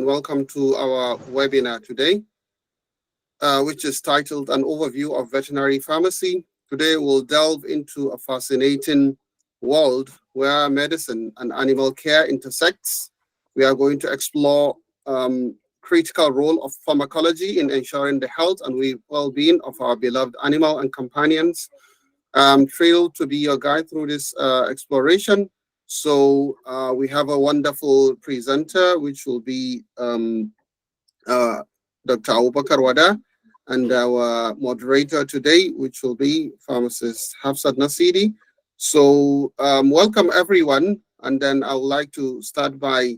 and welcome to our webinar today, which is titled An Overview of Veterinary Pharmacy. Today we'll delve into a fascinating world where medicine and animal care intersects. We are going to explore critical role of pharmacology in ensuring the health and well-being of our beloved animal and companions. I'm thrilled to be your guide through this exploration. So we have a wonderful presenter, which will be Dr. Abubakar Wada, and our moderator today, which will be pharmacist Hafsat Nasidi. So welcome everyone, and then I would like to start by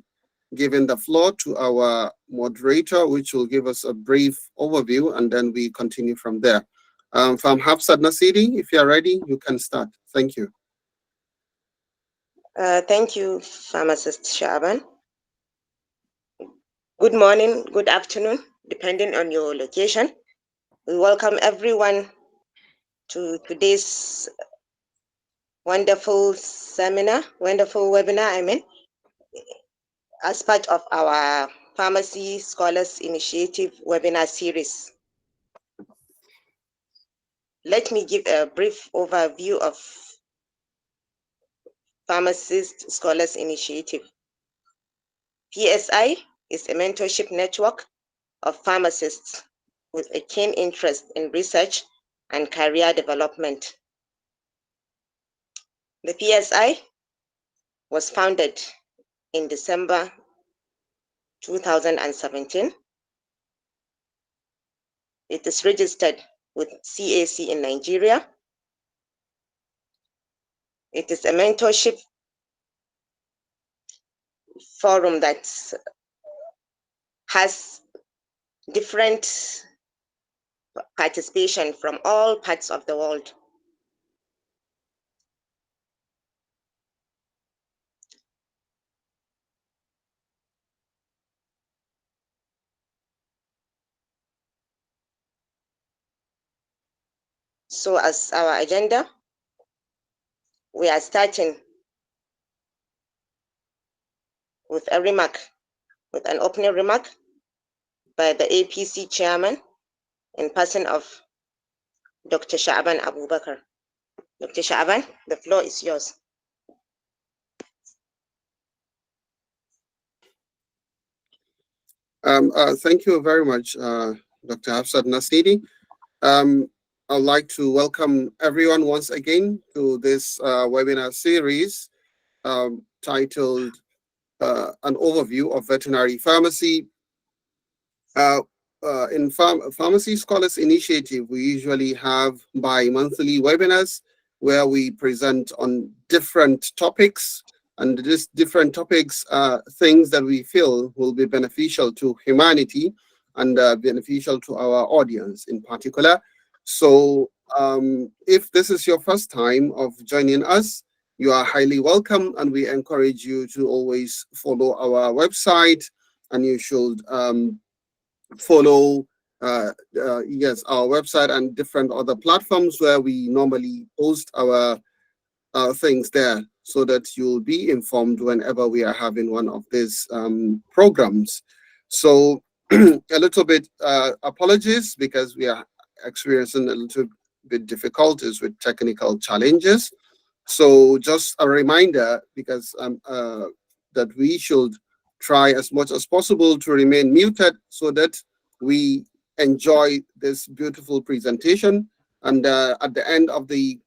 giving the floor to our moderator, which will give us a brief overview, and then we continue from there. From Hafsat Nasidi, if you're ready, you can start. Thank you. Thank you, pharmacist Shaban. Good morning, good afternoon, depending on your location. We welcome everyone to today's wonderful webinar, as part of our Pharmacy Scholars Initiative webinar series. Let me give a brief overview of Pharmacist Scholars Initiative. PSI is a mentorship network of pharmacists with a keen interest in research and career development. The PSI was founded in December 2017. It is registered with CAC in Nigeria. It is a mentorship forum that has different participation from all parts of the world. So as our agenda, we are starting with an opening remark by the APC chairman in person of Dr. Shaban Abubakar. Dr. Shaban, the floor is yours. Thank you very much, Dr. Hafsat Nasidi. I'd like to welcome everyone once again to this webinar series titled An Overview of Veterinary Pharmacy. In Pharmacy Scholars Initiative, we usually have bi-monthly webinars where we present on different topics, and these different topics are things that we feel will be beneficial to humanity and beneficial to our audience in particular. So if this is your first time of joining us, you are highly welcome, and we encourage you to always follow our website, and you should follow yes, our website and different other platforms where we normally post our things there, so that you'll be informed whenever we are having one of these programs. So a little bit apologies because we are experiencing a little bit difficulties with technical challenges. So just a reminder, because that we should try as much as possible to remain muted so that we enjoy this beautiful presentation. And at the end of the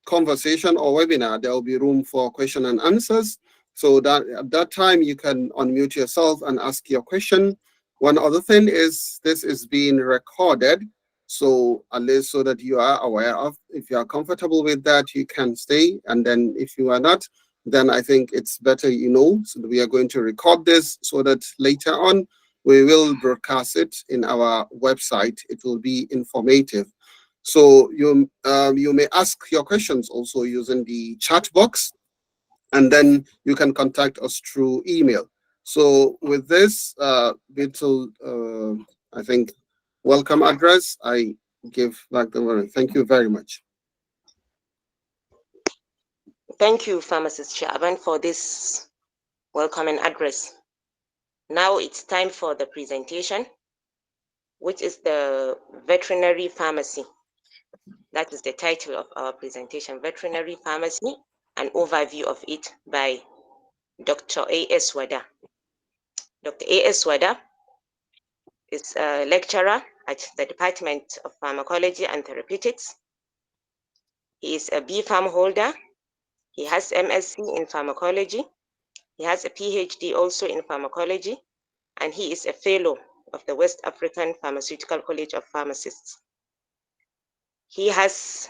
conversation or webinar, there will be room for question and answers. So that at that time you can unmute yourself and ask your question. One other thing is this is being recorded. So at least so that you are aware of, if you are comfortable with that, you can stay. And then if you are not, then I think it's better, so that we are going to record this so that later on we will broadcast it in our website. It will be informative. So you may ask your questions also using the chat box, and then you can contact us through email. So with this little, I think, welcome address, I give back the word. Thank you very much. Thank you, Pharmacist Shaban, for this welcoming address. Now it's time for the presentation, which is the veterinary pharmacy. That is the title of our presentation, veterinary pharmacy, an overview of it by Dr. A.S. Wada. Dr. A.S. Wada is a lecturer at the Department of Pharmacology and Therapeutics. He is a B.Pharm holder. He has MSc in pharmacology. He has a PhD also in pharmacology, and he is a fellow of the West African Pharmaceutical College of Pharmacists. He has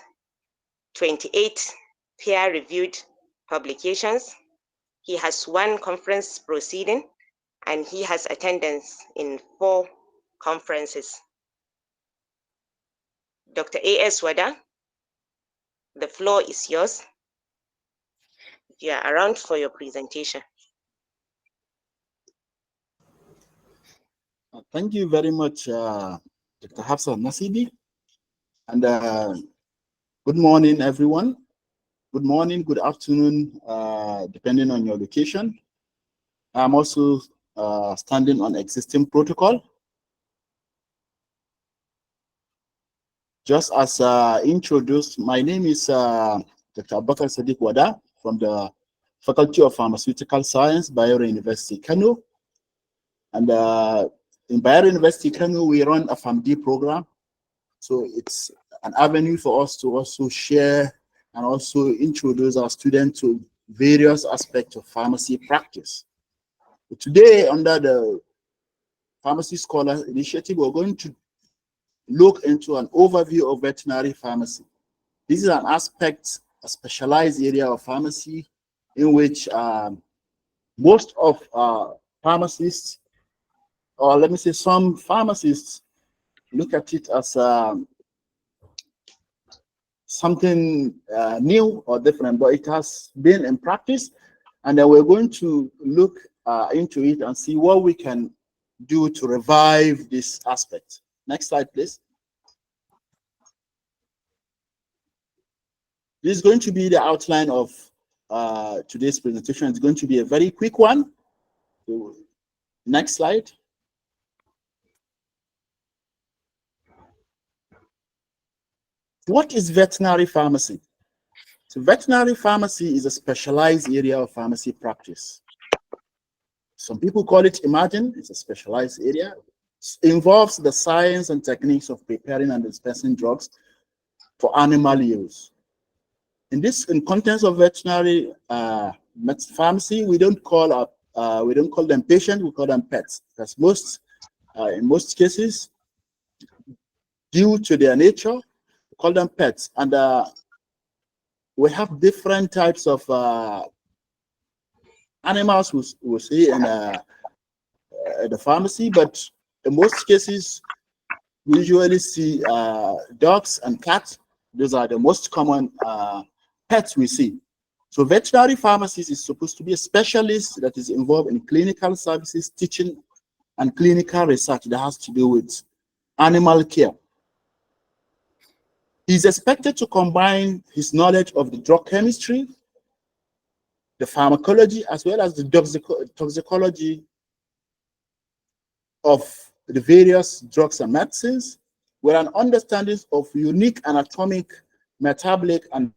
28 peer-reviewed publications. He has 1 conference proceeding, and he has attendance in 4 conferences. Dr. A.S. Wada, the floor is yours. You are around for your presentation. Thank you very much, Dr. Hafsa Nasidi. And good morning, everyone. Good morning, good afternoon, depending on your location. I'm also standing on existing protocol. Just as introduced, my name is Dr. Abubakar S Wada from the Faculty of Pharmaceutical Science, Bayero University, Kano. And in Bayero University, Kano, we run a PharmD program. So it's an avenue for us to also share and also introduce our students to various aspects of pharmacy practice. Today, under the Pharmacy Scholar Initiative, we're going to look into an overview of veterinary pharmacy. This is an aspect, a specialized area of pharmacy in which most of pharmacists, or let me say some pharmacists, look at it as something new or different, but it has been in practice. And then we're going to look into it and see what we can do to revive this aspect. Next slide, please. This is going to be the outline of today's presentation. It's going to be a very quick one. So, next slide. What is veterinary pharmacy? So veterinary pharmacy is a specialized area of pharmacy practice. Some people call it emerging. It's a specialized area. It involves the science and techniques of preparing and dispensing drugs for animal use. In context of veterinary pharmacy, we don't call them patients. We call them pets. Because in most cases, due to their nature, we call them pets. And we have different types of animals we see in the pharmacy, but in most cases, we usually see dogs and cats. Those are the most common pets we see. So veterinary pharmacist is supposed to be a specialist that is involved in clinical services, teaching, and clinical research that has to do with animal care. He's expected to combine his knowledge of the drug chemistry, the pharmacology, as well as the toxicology of the various drugs and medicines, with an understanding of unique anatomic, metabolic, and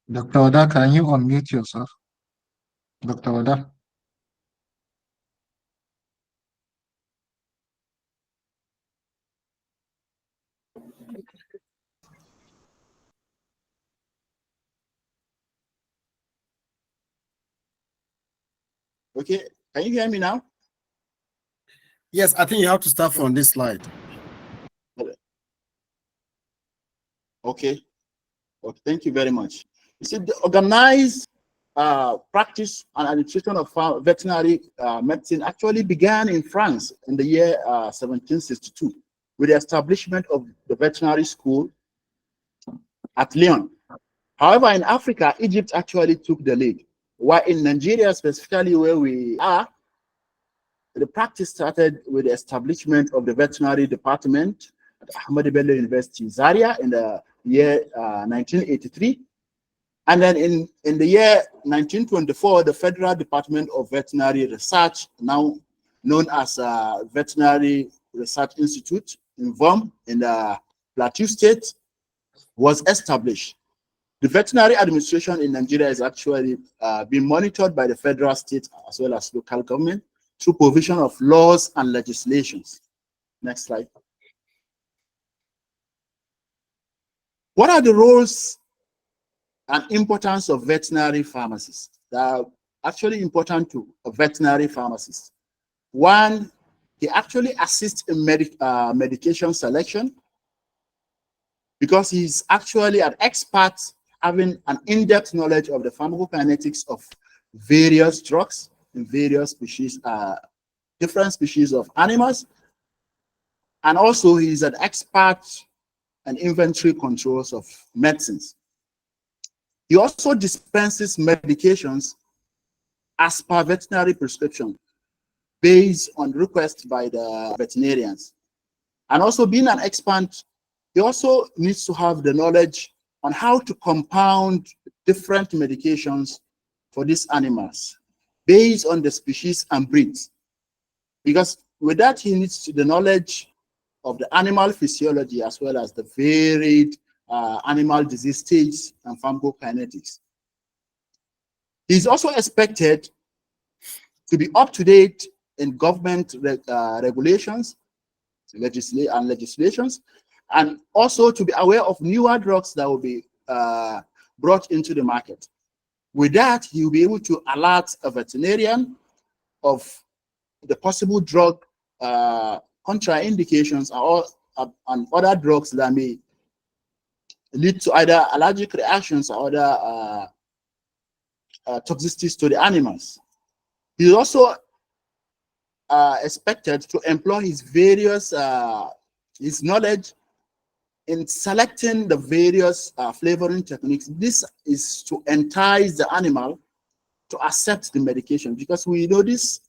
Dr. Wada, can you unmute yourself? Dr. Wada. Okay, can you hear me now? Yes, I think you have to start from this slide. Okay. Okay, thank you very much. You see, the organized practice and administration of veterinary medicine actually began in France in the year 1762 with the establishment of the veterinary school at Lyon. However, in Africa, Egypt actually took the lead. While in Nigeria, specifically where we are, the practice started with the establishment of the veterinary department at Ahmadu Bello University, Zaria, in the year 1983. And then in the year 1924, the Federal Department of Veterinary Research, now known as Veterinary Research Institute in VOM in the Plateau State, was established. The veterinary administration in Nigeria is actually being monitored by the federal, state, as well as local government through provision of laws and legislations. Next slide. What are the roles and importance of veterinary pharmacists? They are actually important to a veterinary pharmacist. One, he actually assists in medication selection because he's actually an expert having an in-depth knowledge of the pharmacokinetics of various drugs in various species, different species of animals. And also he's an expert in inventory controls of medicines. He also dispenses medications as per veterinary prescription based on request by the veterinarians. And also being an expert, he also needs to have the knowledge on how to compound different medications for these animals based on the species and breeds. Because with that, he needs the knowledge of the animal physiology as well as the varied animal disease stages and pharmacokinetics. He's also expected to be up to date in government regulations and legislations, and also to be aware of newer drugs that will be brought into the market. With that, he will be able to alert a veterinarian of the possible drug contraindications and other drugs that may lead to either allergic reactions or other toxicities to the animals. He is also expected to employ his various his knowledge in selecting the various flavoring techniques. This is to entice the animal to accept the medication, because we know this.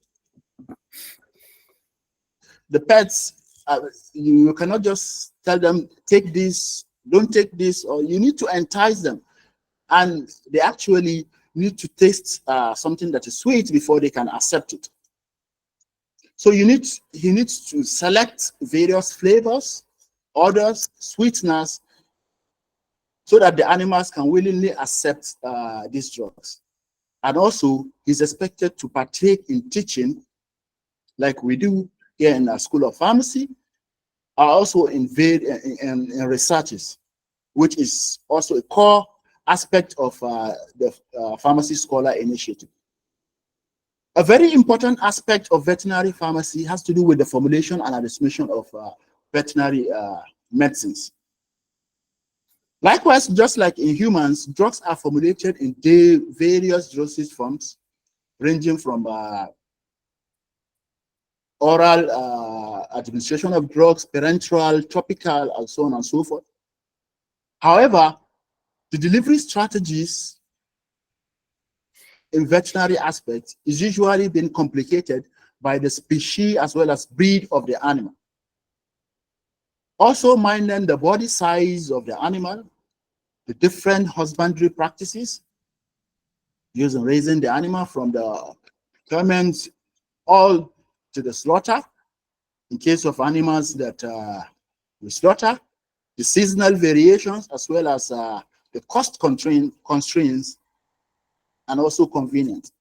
The pets, you cannot just tell them, take this, don't take this, or you need to entice them. And they actually need to taste something that is sweet before they can accept it. So he needs to select various flavors, odors, sweetness, so that the animals can willingly accept these drugs. And also, he's expected to partake in teaching, like we do here in the School of Pharmacy, are also in researches, which is also a core aspect of the Pharmacy Scholar Initiative. A very important aspect of veterinary pharmacy has to do with the formulation and administration of veterinary medicines. Likewise, just like in humans, drugs are formulated in various dosage forms, ranging from oral administration of drugs, parenteral, topical, and so on and so forth. However, the delivery strategies in veterinary aspects is usually been complicated by the species as well as breed of the animal. Also minding the body size of the animal, the different husbandry practices, using raising the animal from the ferment all to the slaughter, in case of animals that we slaughter, the seasonal variations, as well as the cost constraints, and also convenience.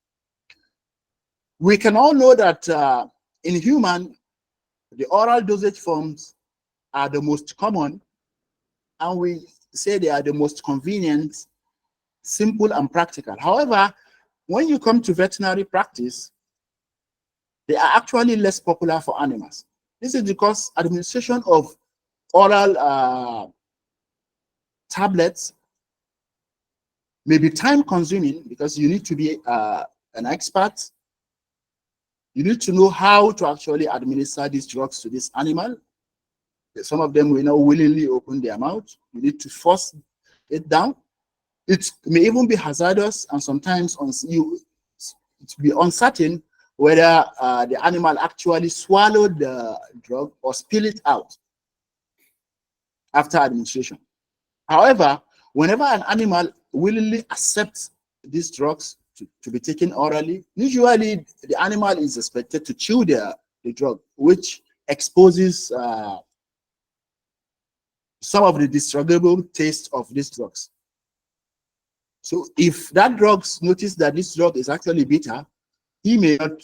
We can all know that in human, the oral dosage forms are the most common, and we say they are the most convenient, simple, and practical. However, when you come to veterinary practice, they are actually less popular for animals. This is because administration of oral tablets may be time consuming, because you need to be an expert. You need to know how to actually administer these drugs to this animal. Some of them will not willingly open their mouth. You need to force it down. It may even be hazardous, and sometimes it be uncertain whether the animal actually swallowed the drug or spill it out after administration. However, whenever an animal willingly accepts these drugs to be taken orally, usually the animal is expected to chew the drug, which exposes some of the disagreeable taste of these drugs. So if that drug notices that this drug is actually bitter, he may not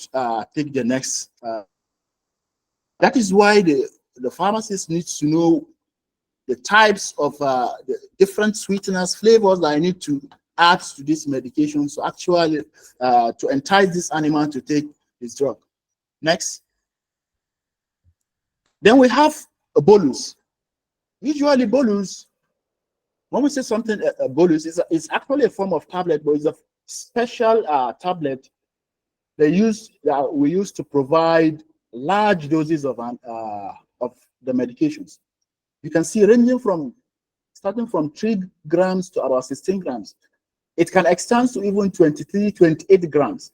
take the next. That is why the pharmacist needs to know the types of the different sweeteners, flavors that I need to add to this medication, so actually to entice this animal to take this drug. Next. Then we have a bolus. Usually bolus, when we say something, a bolus is actually a form of tablet, but it's a special tablet we use to provide large doses of the medications. You can see ranging from starting from 3 grams to about 16 grams. It can extend to even 23, 28 grams.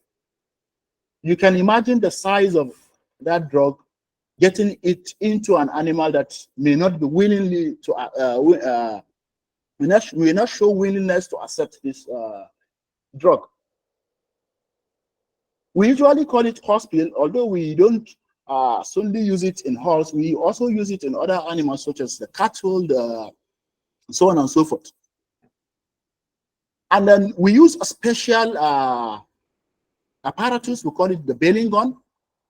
You can imagine the size of that drug, getting it into an animal that may not be willingly to may not show willingness to accept this drug. We usually call it horse pill, although we don't solely use it in horse. We also use it in other animals such as the cattle, so on and so forth. And then we use a special apparatus, we call it the baling gun,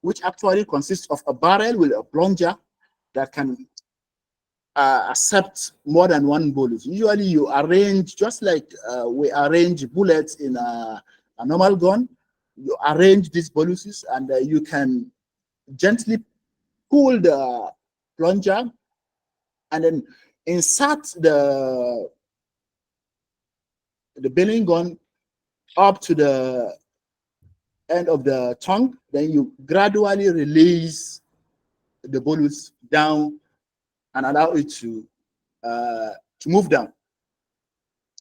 which actually consists of a barrel with a plunger that can accept more than one bolus. Usually you arrange, just like we arrange bullets in a normal gun, you arrange these boluses, and you can gently pull the plunger and then insert the baling gun up to the end of the tongue. Then you gradually release the bolus down and allow it to move down.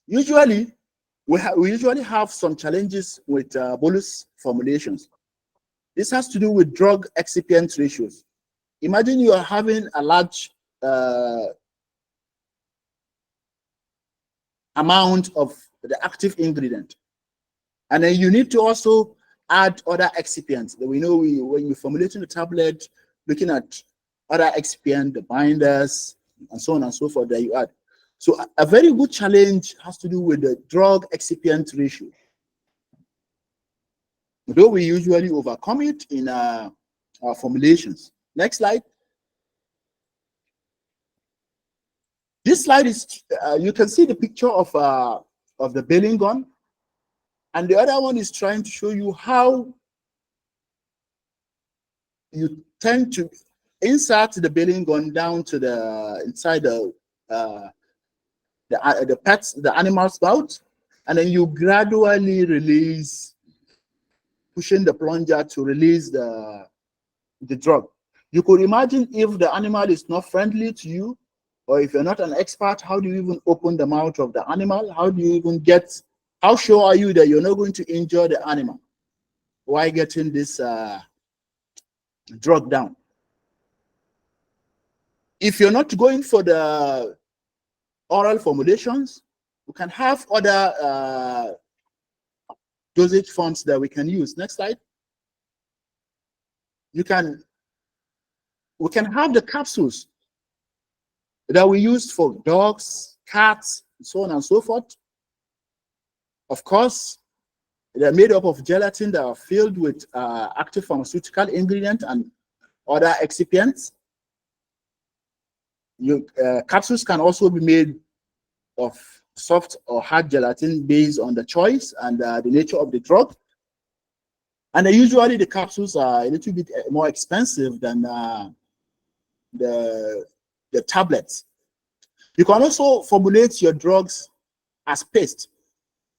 Usually, we usually have some challenges with bolus formulations. This has to do with drug excipient ratios. Imagine you are having a large amount of the active ingredient, and then you need to also add other excipients. We know when you're formulating the tablet, looking at other excipients, the binders, and so on and so forth that you add. So a very good challenge has to do with the drug excipient ratio. Though we usually overcome it in our formulations. Next slide. This slide is, you can see the picture of the baling gun, and the other one is trying to show you how you tend to insert the baling gun down to the inside the animal's mouth, and then you gradually release, pushing the plunger to release the drug. You could imagine if the animal is not friendly to you, or if you're not an expert, how do you even open the mouth of the animal? How do you even how sure are you that you're not going to injure the animal while getting this drug down? If you're not going for the oral formulations, we can have other dosage forms that we can use. Next slide. We can have the capsules that we use for dogs, cats, and so on and so forth. Of course, they're made up of gelatin that are filled with active pharmaceutical ingredient and other excipients. Capsules can also be made of soft or hard gelatin based on the choice and the nature of the drug. And usually the capsules are a little bit more expensive than the tablets. You can also formulate your drugs as paste,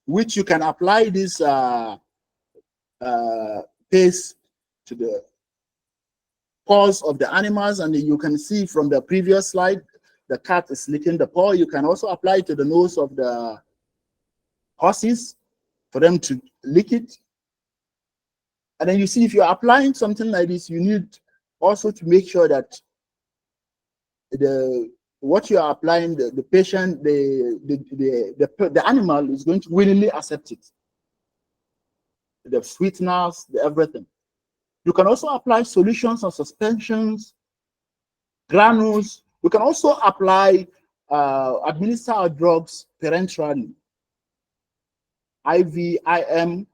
which you can apply this paste to the paws of the animals, and you can see from the previous slide, the cat is licking the paw. You can also apply it to the nose of the horses for them to lick it. And then you see, if you're applying something like this, you need also to make sure that what you are applying, the patient, the animal is going to willingly accept it. The sweeteners, the everything. You can also apply solutions or suspensions, granules. You can also apply, administer our drugs parenterally, IV, IM,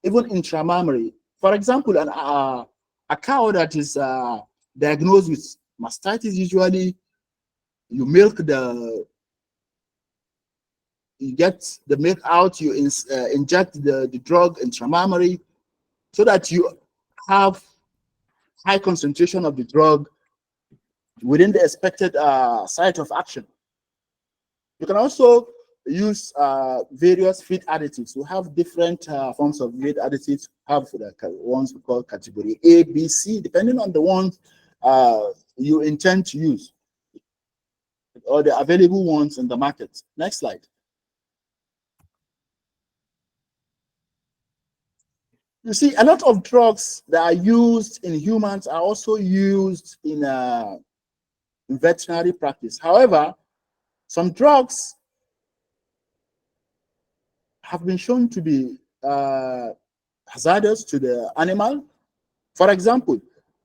even intramammary. For example, a cow that is diagnosed with mastitis, usually you get the milk out, you inject the drug intramammary so that you have high concentration of the drug within the expected site of action. You can also use various feed additives. We have different forms of feed additives. Have the ones we call category A, B, C, depending on the ones you intend to use, or the available ones in the market. Next slide. You see, a lot of drugs that are used in humans are also used in veterinary practice. However, some drugs have been shown to be hazardous to the animal. For example,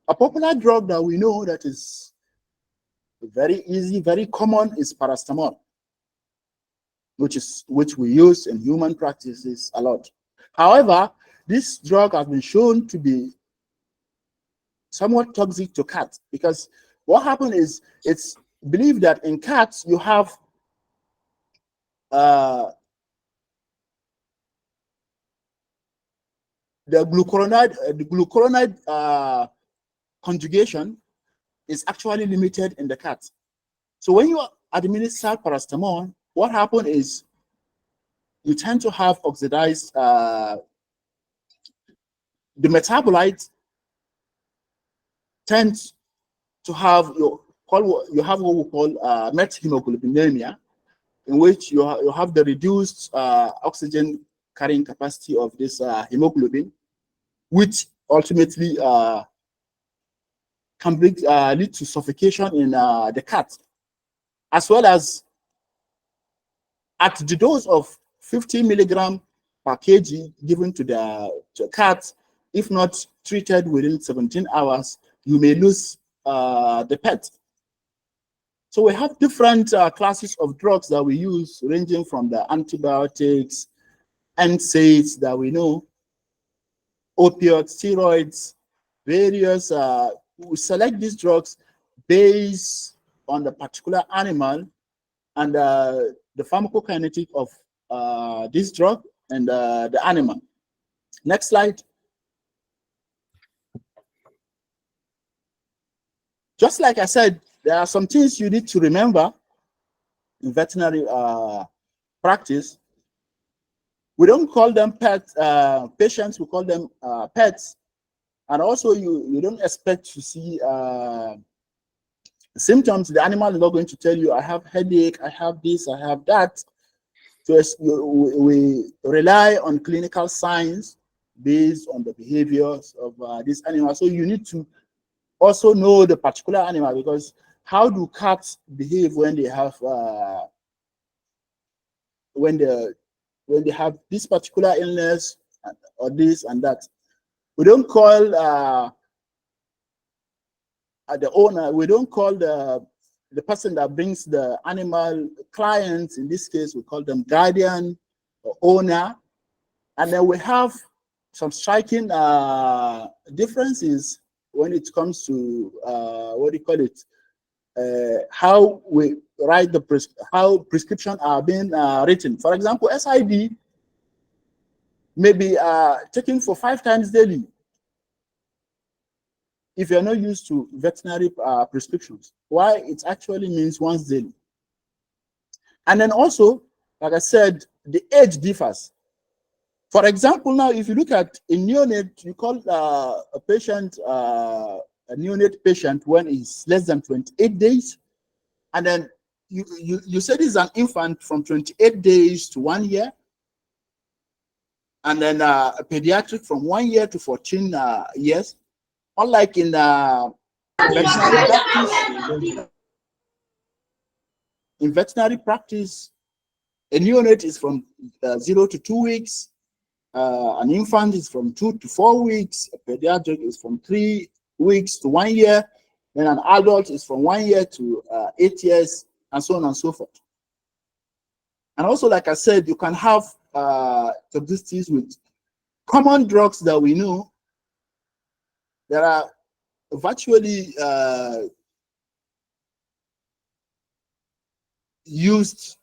a popular drug that we know that is very easy, very common is paracetamol, which we use in human practices a lot. However, this drug has been shown to be somewhat toxic to cats, because what happened is it's believed that in cats you have the glucuronide conjugation is actually limited in the cat. So when you administer paracetamol, what happened is you tend to have oxidized the metabolite tends to have what we call methemoglobinemia, in which you have the reduced oxygen carrying capacity of this hemoglobin, which ultimately can lead to suffocation in the cat, as well as at the dose of 50 milligram per kg given to the cat, if not treated within 17 hours, you may lose the pet. So we have different classes of drugs that we use, ranging from the antibiotics, NSAIDs that we know, opioids, steroids, various. We select these drugs based on the particular animal and the pharmacokinetic of this drug and the animal. Next slide. Just like I said, there are some things you need to remember in veterinary practice. We don't call them patients, we call them pets. And also you don't expect to see symptoms. The animal is not going to tell you, I have headache, I have this, I have that. So we rely on clinical signs based on the behaviors of this animal. So you need to also know the particular animal, because how do cats behave when they have when they have this particular illness or this and that? We don't call the owner, we don't call the person that brings the animal clients. In this case, we call them guardian or owner. And then we have some striking differences when it comes to what do you call it? How we write how prescriptions are being written. For example, SID may be taken for 5 times daily if you're not used to veterinary prescriptions. Why? It actually means once daily. And then also, like I said, the age differs. For example, now if you look at a neonate, you call a patient a neonate patient when he's less than 28 days, and then you said it's an infant from 28 days to 1 year, and then a pediatric from 1 year to 14 years. Unlike in veterinary practice, a neonate is from 0 to 2 weeks. An infant is from 2 to 4 weeks. A pediatric is from 3 weeks to 1 year. Then an adult is from 1 year to 8 years, and so on and so forth. And also, like I said, you can have toxicities with common drugs that we know that are virtually used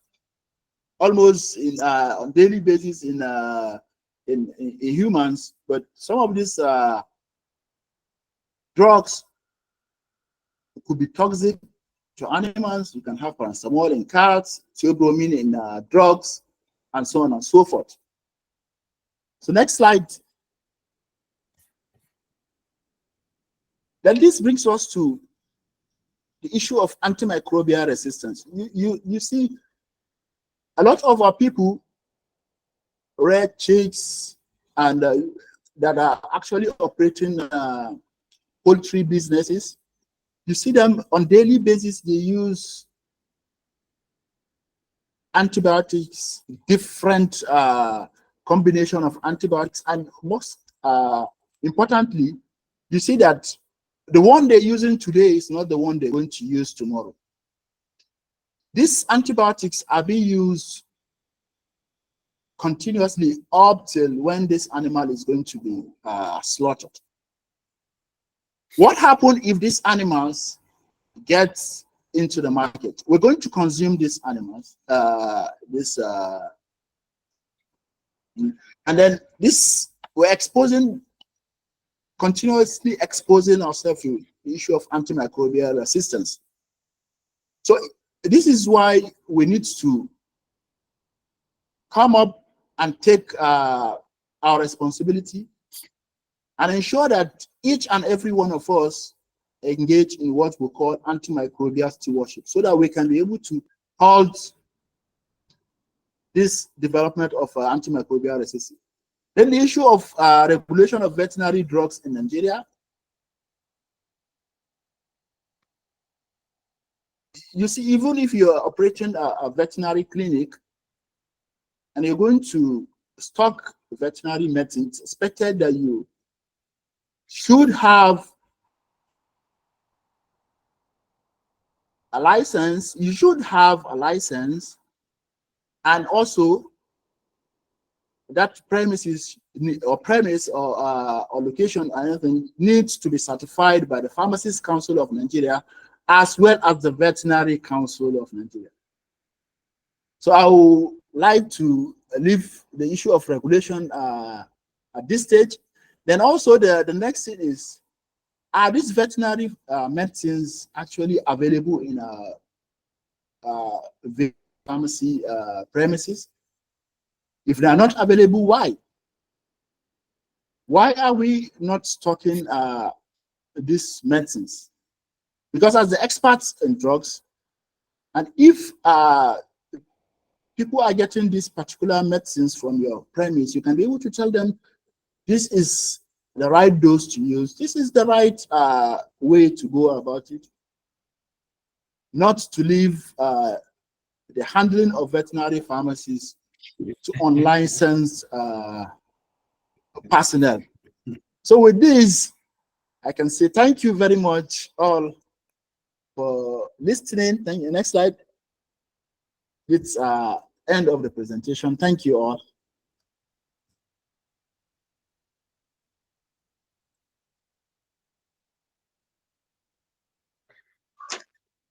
almost on daily basis in humans, but some of these drugs could be toxic to animals. You can have paracetamol in cats, theobromine in drugs, and so on and so forth. So next slide. Then this brings us to the issue of antimicrobial resistance. You see, a lot of our people, red chicks, and that are actually operating poultry businesses, you see them on daily basis. They use antibiotics, different combination of antibiotics, and most importantly, you see that the one they're using today is not the one they're going to use tomorrow. These antibiotics are being used continuously up till when this animal is going to be slaughtered. What happens if these animals get into the market? We're going to consume these animals, and then we're continuously exposing ourselves to the issue of antimicrobial resistance. So this is why we need to come up and take our responsibility and ensure that each and every one of us engage in what we call antimicrobial stewardship, so that we can be able to halt this development of antimicrobial resistance. Then the issue of regulation of veterinary drugs in Nigeria. You see, even if you're operating a veterinary clinic and you're going to stock veterinary medicine, it's expected that you should have a license. You should have a license, and also that premises or location or anything needs to be certified by the Pharmacists Council of Nigeria, as well as the Veterinary Council of Nigeria. So I would like to leave the issue of regulation at this stage. Then also the next thing is, are these veterinary medicines actually available in pharmacy premises? If they are not available, why? Why are we not stocking these medicines? Because as the experts in drugs, and if people are getting these particular medicines from your premise, you can be able to tell them this is the right dose to use, this is the right way to go about it, not to leave the handling of veterinary pharmacies to unlicensed personnel. So with this, I can say thank you very much all for listening. Thank you. Next slide. It's end of the presentation. Thank you all.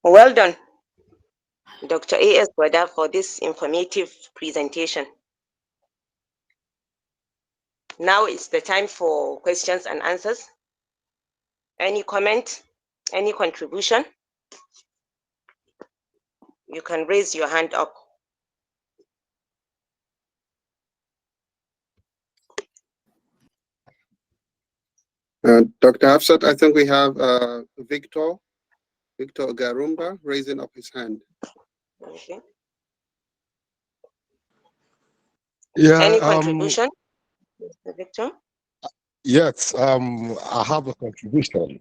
Well done, Dr. A.S. Wada, for this informative presentation. Now it's the time for questions and answers. Any comment, any contribution? You can raise your hand up. Dr. Hafsat, I think we have Victor Garumba raising up his hand. Okay. Yeah, Any contribution, Mr. Victor? yes, I have a contribution.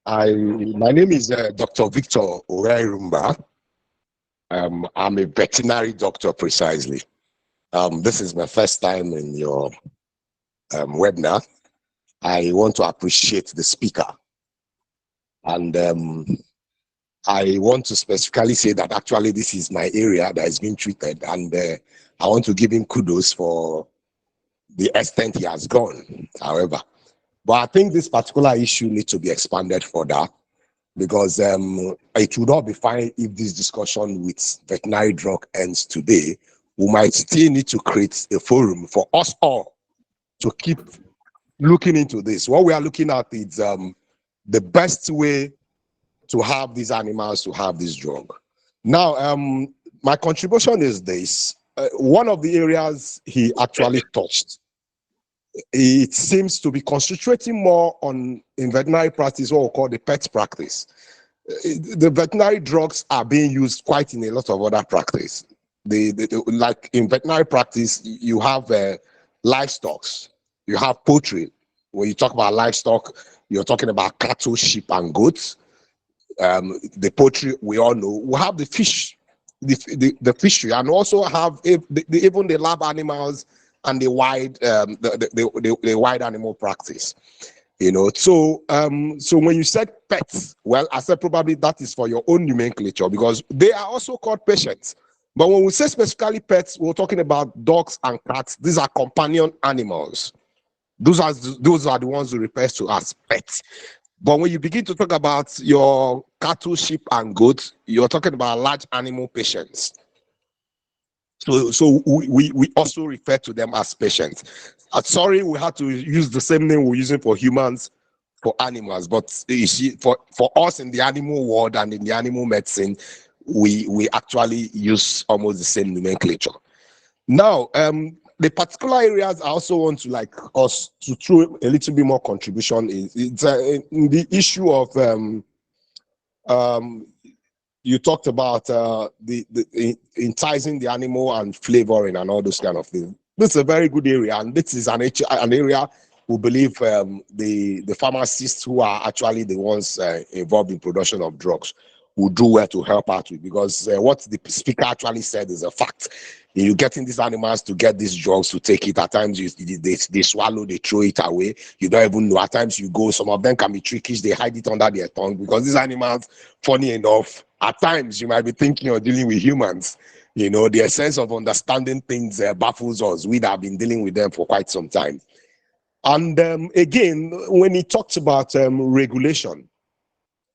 My name is Dr. Victor Oreirumba. I'm a veterinary doctor precisely. This is my first time in your webinar. I want to appreciate the speaker. And I want to specifically say that actually this is my area that is being treated. And I want to give him kudos for the extent he has gone, however. But I think this particular issue needs to be expanded further, because it would not be fine if this discussion with veterinary drug ends today. We might still need to create a forum for us all to keep looking into this. What we are looking at is the best way to have these animals to have this drug. Now, my contribution is this. One of the areas he actually touched, it seems to be concentrating more on, in veterinary practice, what we call the pet practice. The veterinary drugs are being used quite in a lot of other practice. Like in veterinary practice, you have livestock, you have poultry. When you talk about livestock, you're talking about cattle, sheep, and goats. The poultry, we all know. We have the fish, the fishery, and also have even the lab animals and the wide animal practice. You know, so when you said pets, well, I said probably that is for your own nomenclature, because they are also called patients. But when we say specifically pets, we're talking about dogs and cats. These are companion animals. Those are the ones who refers to as pets. But when you begin to talk about your cattle, sheep, and goats, you're talking about large animal patients. So we also refer to them as patients. Sorry, we had to use the same name we're using for humans for animals, but you see, for us in the animal world and in the animal medicine, we actually use almost the same nomenclature. Now, the particular areas I also want to like us to throw a little bit more contribution is in the issue of you talked about the enticing the animal and flavoring and all those kind of things. This is a very good area, and this is an area we believe the pharmacists who are actually the ones involved in production of drugs will do well to help out with, because what the speaker actually said is a fact. You're getting these animals to get these drugs to take it. At times they swallow, they throw it away. You don't even know. At times you go, some of them can be trickish. They hide it under their tongue, because these animals, funny enough, at times you might be thinking you're dealing with humans. You know, their sense of understanding things baffles us. We have been dealing with them for quite some time. And again, when he talks about regulation,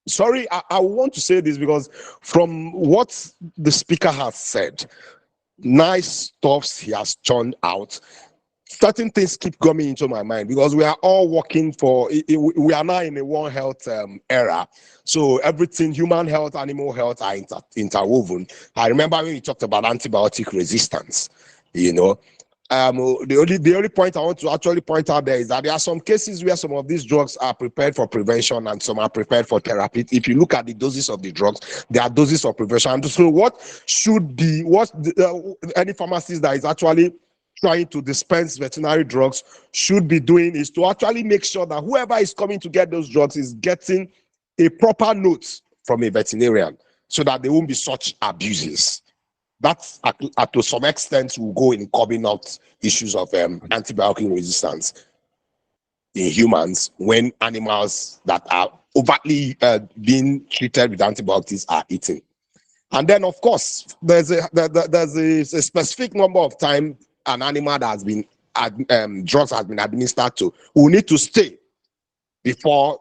sorry, I want to say this because from what the speaker has said, nice stuffs he has churned out, certain things keep coming into my mind, because we are all working for, we are now in a One Health era. So everything, human health, animal health are interwoven. I remember when we talked about antibiotic resistance, you know. The only point I want to actually point out there is that there are some cases where some of these drugs are prepared for prevention and some are prepared for therapy. If you look at the doses of the drugs, there are doses of prevention. And so what should be, any pharmacist that is actually trying to dispense veterinary drugs should be doing is to actually make sure that whoever is coming to get those drugs is getting a proper note from a veterinarian, so that there won't be such abuses. That to some extent will go in curbing out issues of antibiotic resistance in humans when animals that are overtly being treated with antibiotics are eaten. And then, of course, there's a specific number of times an animal that has been drugs has been administered to will need to stay before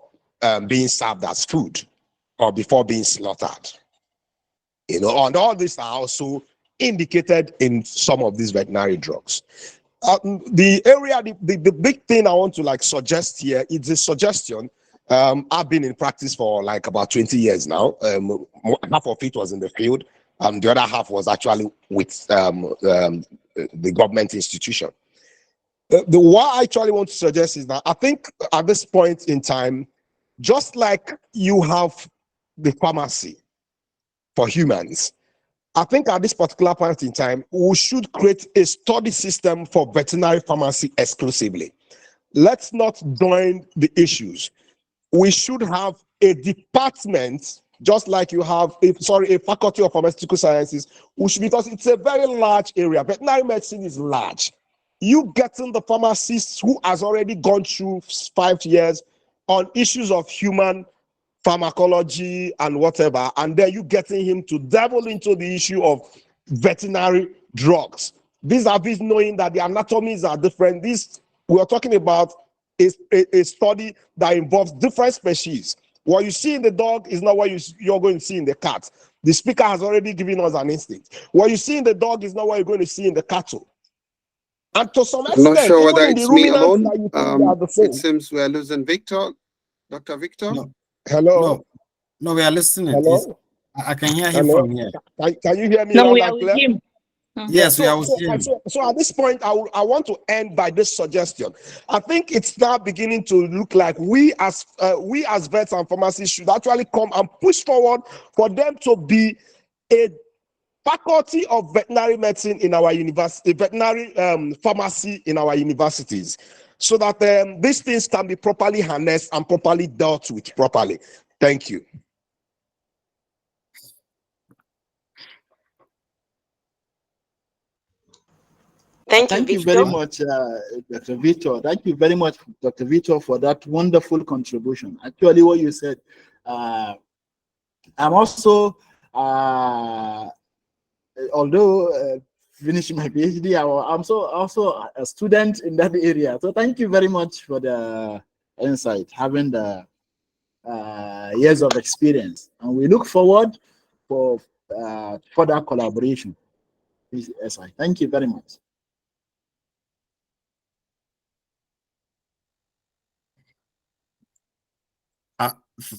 being served as food or before being slaughtered. You know, and all these are also indicated in some of these veterinary drugs. The area, the big thing I want to like suggest here is a suggestion. I've been in practice for like about 20 years now. Half of it was in the field, the other half was actually with the government institution. What I actually want to suggest is that I think at this point in time, just like you have the pharmacy for humans, I think at this particular point in time, we should create a study system for veterinary pharmacy exclusively. Let's not join the issues. We should have a department, just like you have a faculty of pharmaceutical sciences, because it's a very large area. Veterinary medicine is large. You getting the pharmacist who has already gone through 5 years on issues of human pharmacology and whatever, and then you getting him to dabble into the issue of veterinary drugs. These are these knowing that the anatomies are different. This we are talking about is a study that involves different species. What you see in the dog is not what you're going to see in the cat. The speaker has already given us an instinct. What you see in the dog is not what you're going to see in the cattle. And to some I'm not extent, sure whether even in the it's me ruminants alone. that you think they are the It same. seems we're losing Victor. Dr. Victor? No, Hello? no, no, we are listening. Hello? I can hear him Hello? from here. Can you hear me No, loud we and are with clear? him. Yes, we are with him. So at this point, I want to end by this suggestion. I think it's now beginning to look like we as vets and pharmacists should actually come and push forward for them to be a faculty of veterinary medicine in our university, veterinary pharmacy in our universities, so that these things can be properly harnessed and properly dealt with properly. Thank you. Thank you, very Victor. much, Dr. Victor. Thank you very much, Dr. Victor, for that wonderful contribution. Actually, what you said, I'm also, although finishing my PhD, I'm also a student in that area. So thank you very much for the insight, having the years of experience, and we look forward for further collaboration. PSI. Thank you very much.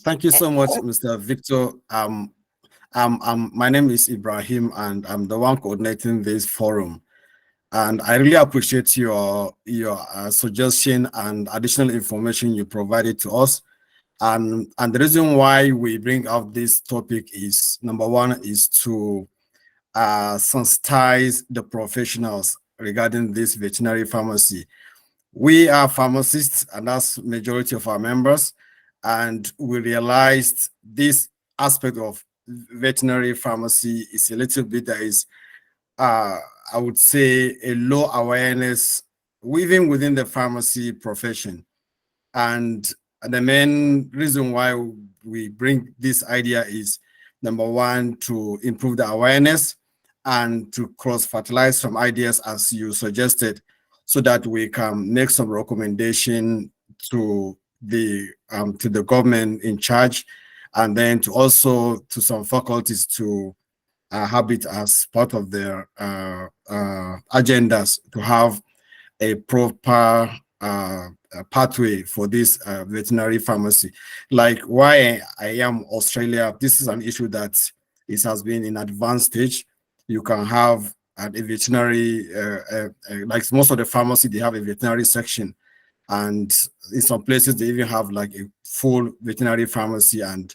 Thank you so much, Mr. Victor. My name is Ibrahim, and I'm the one coordinating this forum. And I really appreciate your suggestion and additional information you provided to us. And the reason why we bring out this topic is, number one, is to sensitize the professionals regarding this veterinary pharmacy. We are pharmacists, and that's majority of our members, and we realized this aspect of veterinary pharmacy is a little bit, there is I would say, a low awareness even within the pharmacy profession. And the main reason why we bring this idea is, number one, to improve the awareness and to cross-fertilize some ideas, as you suggested, so that we can make some recommendation to the government in charge, and then to also to some faculties to have it as part of their agendas, to have a proper pathway for this veterinary pharmacy. Like why I am Australia, this is an issue that has been in advanced stage. You can have a veterinary, like most of the pharmacy, they have a veterinary section. And in some places, they even have like a full veterinary pharmacy. And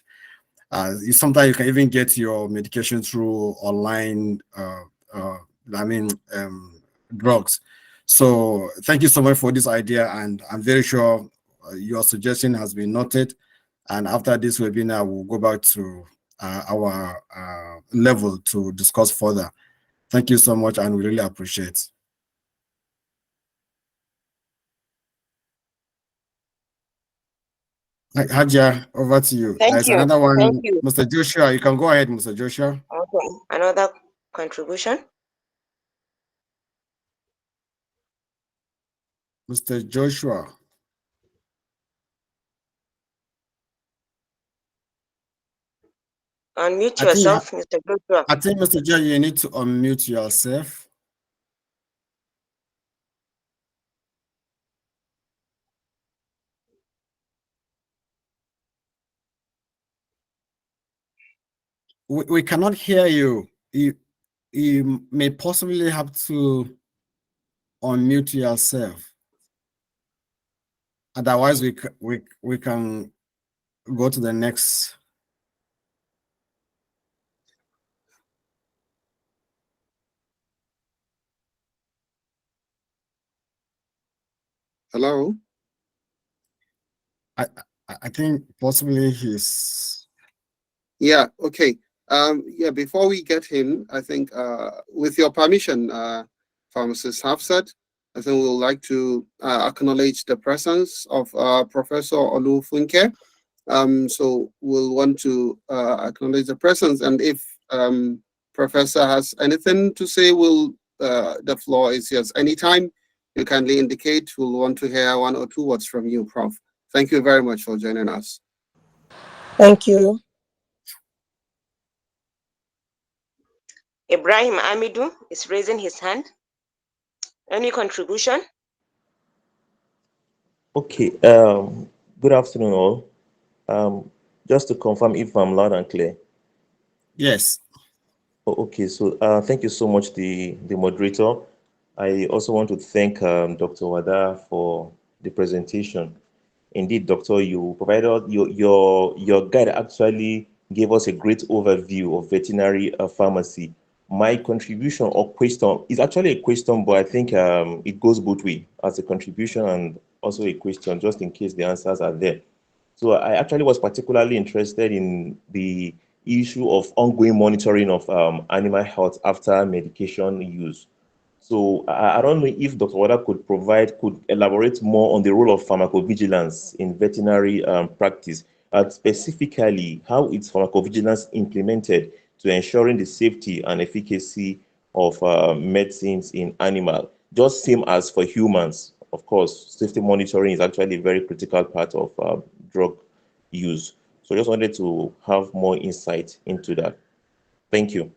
sometimes you can even get your medication through online, drugs. So thank you so much for this idea, and I'm very sure your suggestion has been noted. And after this webinar, we'll go back to our level to discuss further. Thank you so much, and we really appreciate. Haja, over to you. Thank There's you. another one, Thank you. Mr. Joshua. You can go ahead, Mr. Joshua. Okay. Another contribution. Mr. Joshua. Unmute yourself, Mr. Joshua. I think, Mr. Joshua, you need to unmute yourself. We cannot hear you. You may possibly have to unmute yourself. Otherwise, we can go to the next. Hello? I think possibly he's. Yeah, okay. Yeah, before we get him, I think with your permission, pharmacist Hafsat, I think we would like to acknowledge the presence of Professor Olufunke. So we'll want to acknowledge the presence, and if Professor has anything to say, the floor is yours. Anytime you kindly indicate, we'll want to hear one or two words from you, Prof. Thank you very much for joining us. Thank you. Ibrahim Amidu is raising his hand. Any contribution? Okay. Good afternoon, all. Just to confirm if I'm loud and clear. Yes. Oh, okay. So, thank you so much, the moderator. I also want to thank Dr. Wada for the presentation. Indeed, Doctor, you provided your guide actually gave us a great overview of veterinary pharmacy. My contribution or question is actually a question, but I think it goes both ways, as a contribution and also a question, just in case the answers are there. So I actually was particularly interested in the issue of ongoing monitoring of animal health after medication use. So I don't know if Dr. Wada could elaborate more on the role of pharmacovigilance in veterinary practice, specifically how is pharmacovigilance implemented to ensuring the safety and efficacy of medicines in animal, just same as for humans. Of course, safety monitoring is actually a very critical part of drug use. So I just wanted to have more insight into that. Thank you.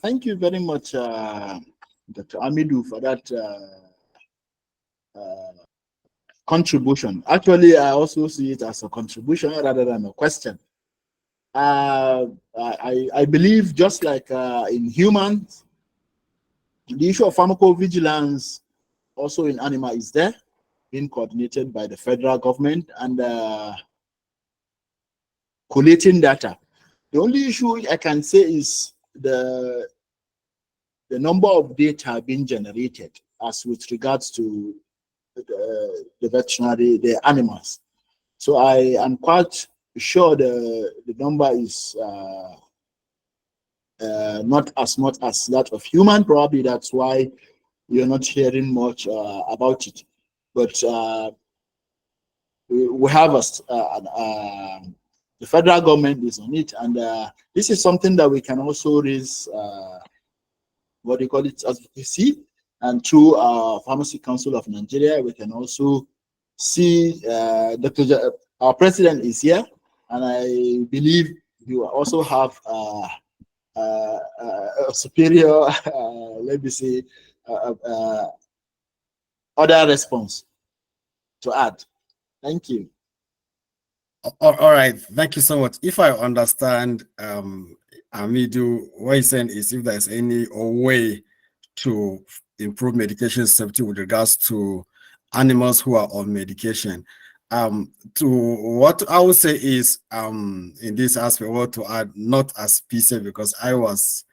Thank you very much, Dr. Amidu, for that contribution. Actually, I also see it as a contribution rather than a question. I believe just like in humans, the issue of pharmacovigilance also in animal is there, being coordinated by the federal government and collating data. The only issue I can say is the number of data being generated as with regards to the veterinary, the animals. So I am quite sure the number is not as much as that of human. Probably that's why you're not hearing much about it. But we have the federal government is on it, and this is something that we can also raise. What do you call it? As you see, and through Pharmacy Council of Nigeria, we can also see our president is here, and I believe you also have a superior, let me say, other response to add. Thank you. All right. Thank you so much. If I understand, Amidu, what he's saying is if there's any way to improve medication safety with regards to animals who are on medication. To what I would say is in this aspect, what to add, not as PCM, because I was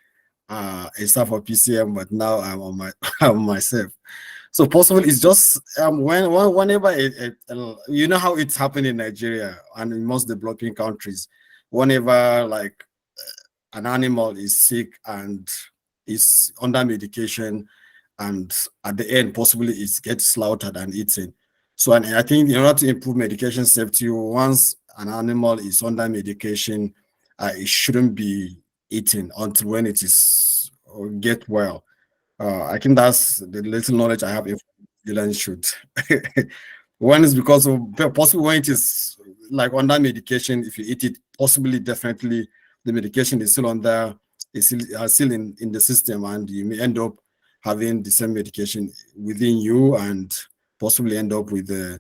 a staff of PCM, but now I'm on my on myself. So possible it's just whenever you know how it's happening in Nigeria and in most developing countries, whenever like an animal is sick and is under medication, and at the end possibly it gets slaughtered and eaten. So and I think in order to improve medication safety, once an animal is under medication, it shouldn't be eaten until when it is get well. I think that's the little knowledge I have. If Dylan should, one is because of possibly when it is like under medication, if you eat it, possibly definitely the medication is still still in the system, and you may end up having the same medication within you, and possibly end up with the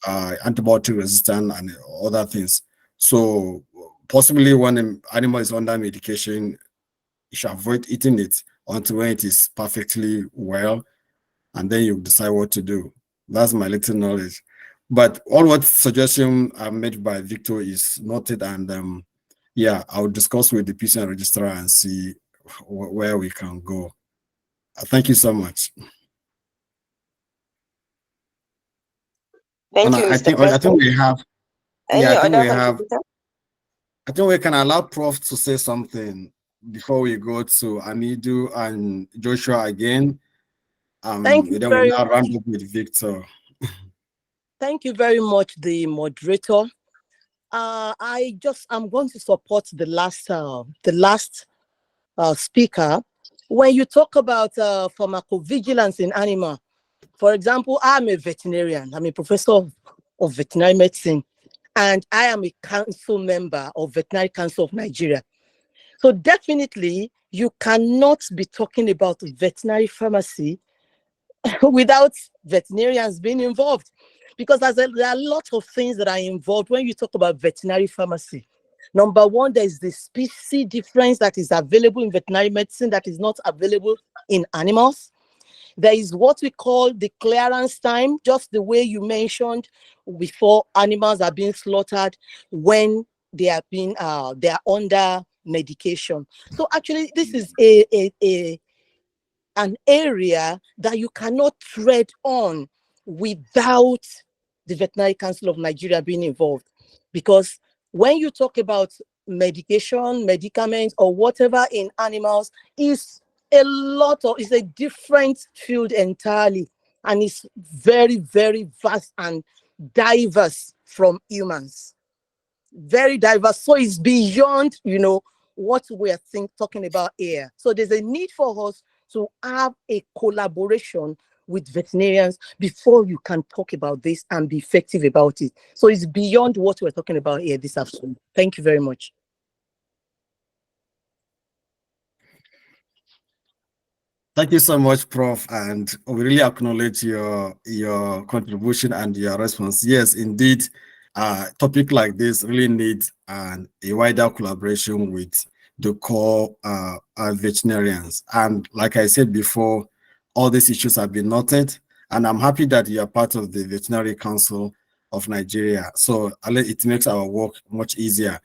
antibiotic resistant and other things. So possibly when an animal is under medication, you should avoid eating it until when it is perfectly well, and then you decide what to do. That's my little knowledge. But all what suggestion made by Victor is noted, and yeah, I'll discuss with the PCN registrar and see where we can go. Thank you so much. Thank And you, I Mr. think President. we have. Any Yeah, I think other we have. contributor? I think we can allow Prof to say something before we go to Anidu and Joshua again. Thank you Then we very now much. round up with Victor. Thank you very much, the moderator. I'm going to support the last speaker. When you talk about pharmacovigilance in animal, for example, I'm a veterinarian. I'm a professor of veterinary medicine, and I am a council member of Veterinary Council of Nigeria. So definitely, you cannot be talking about veterinary pharmacy without veterinarians being involved, because there are a lot of things that are involved when you talk about veterinary pharmacy. Number one, there is the species difference that is available in veterinary medicine that is not available in animals. There is what we call the clearance time, just the way you mentioned before animals are being slaughtered when they are under medication. So actually, this is an area that you cannot tread on without the Veterinary Council of Nigeria being involved. Because when you talk about medication, medicaments, or whatever in animals, it's a different field entirely. And it's very, very vast and diverse from humans. Very diverse. So it's beyond, what we are talking about here. So there's a need for us to have a collaboration with veterinarians before you can talk about this and be effective about it. So it's beyond what we're talking about here this afternoon. Thank you very much. Thank you so much, Prof. And we really acknowledge your contribution and your response. Yes, indeed, a topic like this really needs a wider collaboration with the core veterinarians. And like I said before, all these issues have been noted, and I'm happy that you are part of the Veterinary Council of Nigeria. So it makes our work much easier.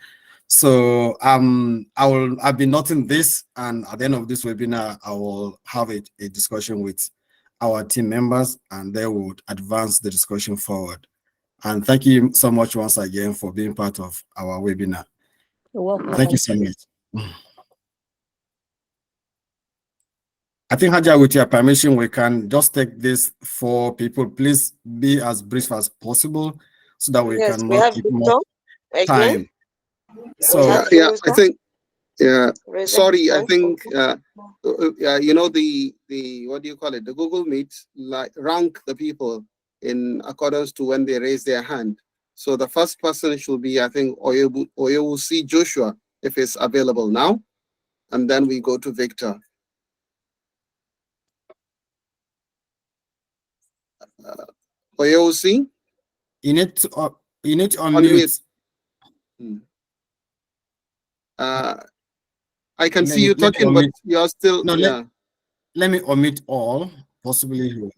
So I've been noting this, and at the end of this webinar, I will have a discussion with our team members, and they would advance the discussion forward. And thank you so much once again for being part of our webinar. You're welcome. Thank you so much. I think, Haja, with your permission, we can just take this for people. Please be as brief as possible so that we Yes, can we not have keep Victor more again. time. So yeah, I think, sorry, I hand. think, the what do you call it? The Google Meet rank the people in accordance to when they raise their hand. So the first person should be, I think, Oyewusi Joshua, if it's available now. And then we go to Victor. Oyewusi? you need to unmute. I can see you talking, but you're still, no, let me omit all, possibly.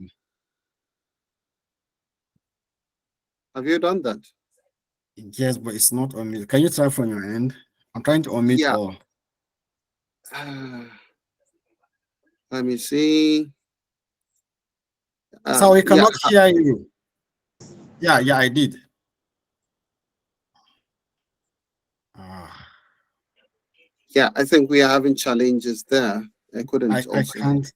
Have you done that? Yes, but it's not omit. Can you try from your end? I'm trying to omit all. Let me see. So we cannot hear you. Yeah, I did. Yeah, I think we are having challenges there. I couldn't I can't.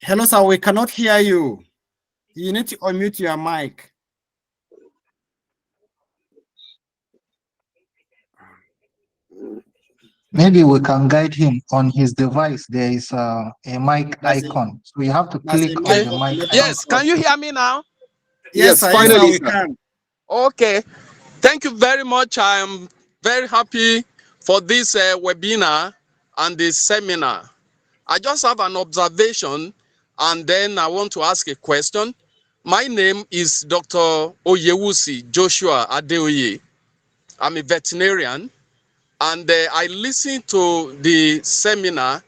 Hello, sir, we cannot hear you. You need to unmute your mic. Maybe we can guide him on his device. There is a mic icon. So you have to click on the mic icon. Yes, can you hear me now? Yes, finally, we can. Okay, thank you very much. I am very happy for this webinar and this seminar. I just have an observation, and then I want to ask a question. My name is Dr. Oyewusi Joshua Adeoye. I'm a veterinarian, and I listened to the seminar,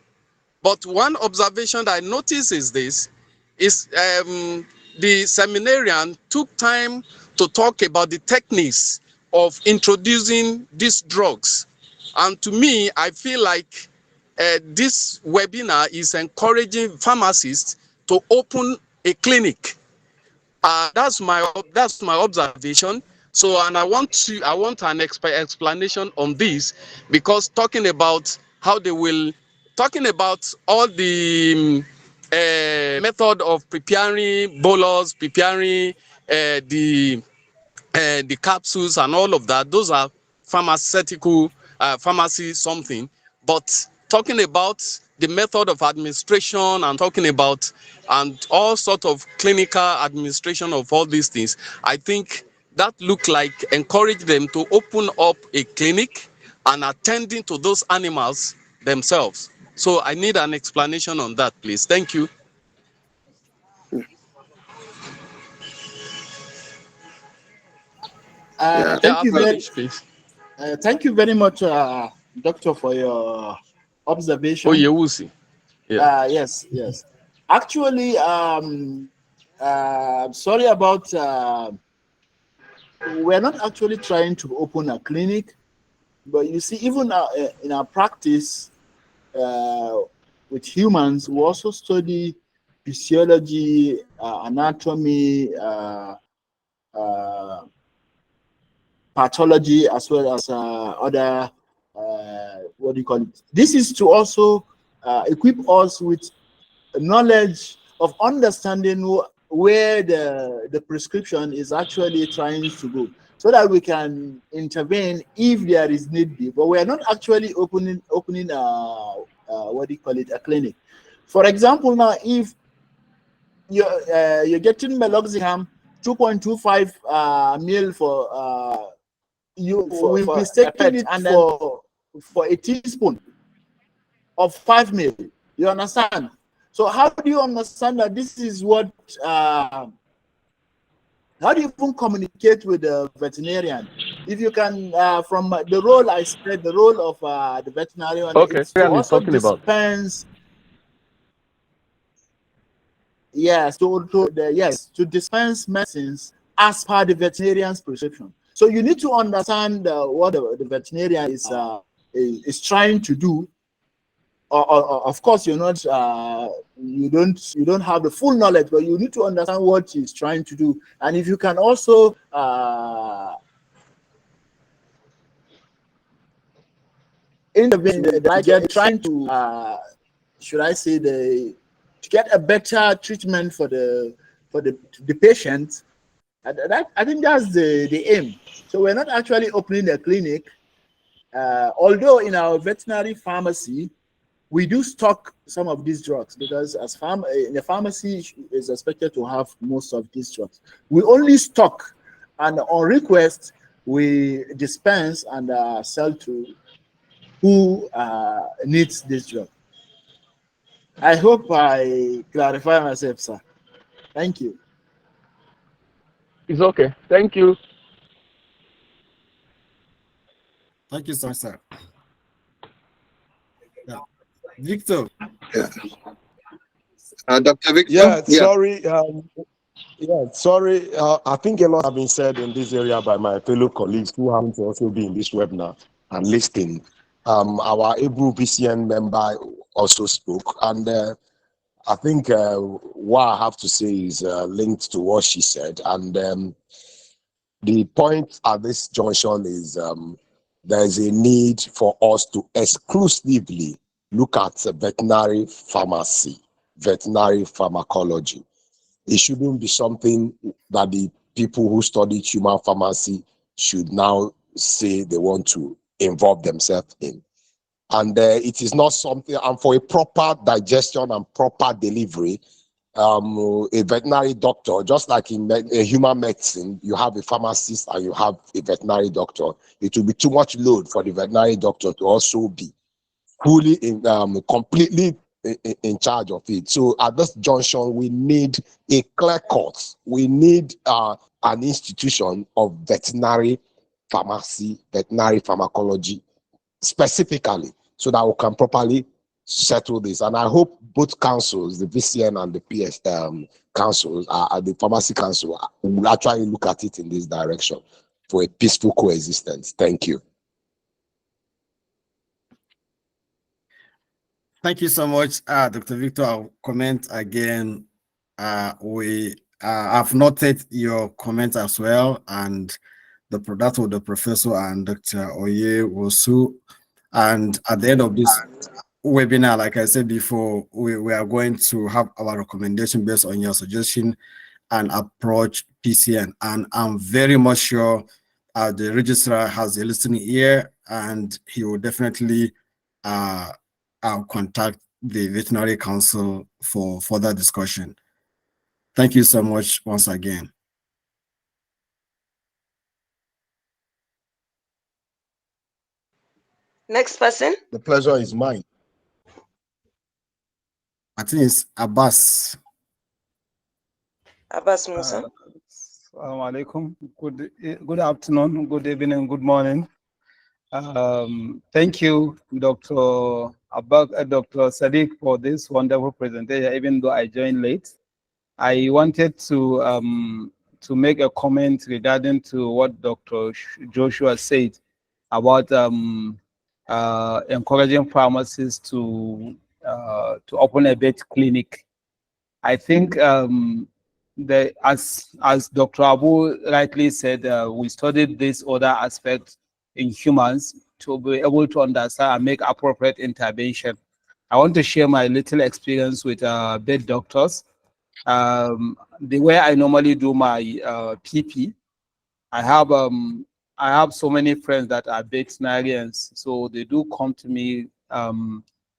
but one observation that I noticed is this, is the seminarian took time to talk about the techniques of introducing these drugs And to me, I feel like this webinar is encouraging pharmacists to open a clinic. That's my observation. So, and I want an explanation on this, because talking about how they will, talking about all the method of preparing bolus, preparing the capsules and all of that, those are pharmaceutical, pharmacy something. But talking about the method of administration and talking about and all sort of clinical administration of all these things, I think that look like encourage them to open up a clinic and attending to those animals themselves. So I need an explanation on that, please. Thank you. Yeah. Thank you very, please. thank you very much, Doctor, for your observation. Oh, Yewusi. Yeah. Yes, yes. Actually, sorry about. We're not actually trying to open a clinic, but you see, even in our practice with humans, we also study physiology, anatomy, pathology, as well as other, what do you call it? This is to also equip us with knowledge of understanding where the prescription is actually trying to go, so that we can intervene if there is need be. But we are not actually opening what do you call it, a clinic. For example, now if you're getting meloxicam 2.25 mil for you for mistaking it and for a teaspoon of 5 mil. You understand? So how do you understand that this is what? How do you even communicate with the veterinarian? If you can, from the role I said, the role of the veterinarian, it's to also dispense. Yes, to dispense medicines as per the veterinarian's prescription. So you need to understand what the veterinarian is trying to do. Of course, you're not you don't have the full knowledge, but you need to understand what he's trying to do. And if you can also intervene, trying to should I say to get a better treatment for the patient. I think that's the aim. So we're not actually opening a clinic, although in our veterinary pharmacy we do stock some of these drugs, because as in the pharmacy is expected to have most of these drugs. We only stock, and on request we dispense and sell to who needs this drug. I hope I clarify myself, sir. Thank you. It's okay. Thank you. Thank you so much, sir. Yeah. Victor. Yeah. Dr. Victor? Yeah, sorry. Sorry. I think a lot have been said in this area by my fellow colleagues who happen to also be in this webinar and listening. Our Abu BCN member also spoke, and I think what I have to say is linked to what she said. And the point at this junction is there's a need for us to exclusively look at veterinary pharmacy, veterinary pharmacology. It shouldn't be something that the people who studied human pharmacy should now say they want to involve themselves in. And it is not something, and for a proper digestion and proper delivery, a veterinary doctor, just like in human medicine, you have a pharmacist and you have a veterinary doctor. It will be too much load for the veterinary doctor to also be fully completely in charge of it. So at this junction, we need a clear cut. We need an institution of veterinary pharmacy, veterinary pharmacology specifically, so that we can properly settle this. And I hope both councils, the VCN and the PS councils, the pharmacy council, will actually look at it in this direction for a peaceful coexistence. Thank you. Thank you so much, Dr. Victor. I'll comment again. I've noted your comment as well, and that of the professor and Dr. Oye Wosu. And at the end of this webinar, like I said before, we are going to have our recommendation based on your suggestion and approach PCN. And I'm very much sure the registrar has a listening ear, and he will definitely contact the Veterinary Council for further discussion. Thank you so much once again. Next person. The pleasure is mine. I think it's Abbas. Abbas Musa. Assalamu alaikum. Good afternoon, good evening, good morning. Thank you, Dr. Sadiq, for this wonderful presentation, even though I joined late. I wanted to make a comment regarding to what Dr. Joshua said about encouraging pharmacists to open a vet clinic. I think as Dr. Abu rightly said, we studied this other aspect in humans to be able to understand and make appropriate intervention. I want to share my little experience with vet doctors. The way I normally do my PP, I have so many friends that are veterinarians, so they do come to me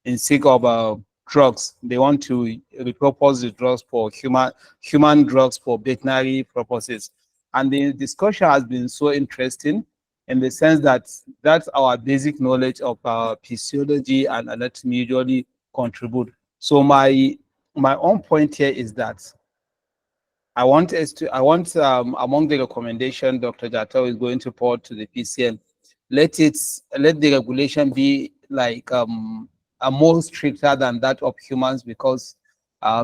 in seek of drugs. They want to repurpose the drugs for human drugs for veterinary purposes. And the discussion has been so interesting in the sense that that's our basic knowledge of physiology and anatomy usually contribute. So my own point here is that I want among the recommendation Dr. Jato is going to put to the PCN, let the regulation be like a more stricter than that of humans, because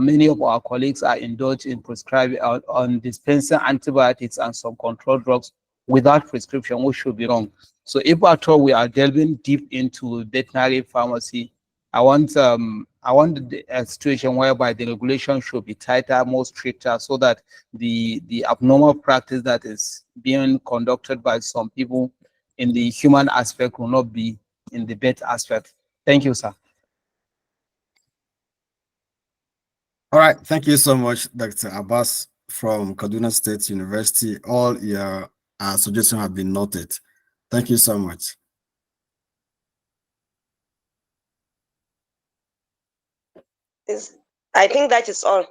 many of our colleagues are indulged in prescribing on dispensing antibiotics and some controlled drugs without prescription, which should be wrong. So if at all we are delving deep into veterinary pharmacy, I want a situation whereby the regulation should be tighter, more stricter, so that the abnormal practice that is being conducted by some people in the human aspect will not be in the vet aspect. Thank you, sir. All right, thank you so much, Dr. Abbas from Kaduna State University. All your suggestions have been noted. Thank you so much. I think that is all.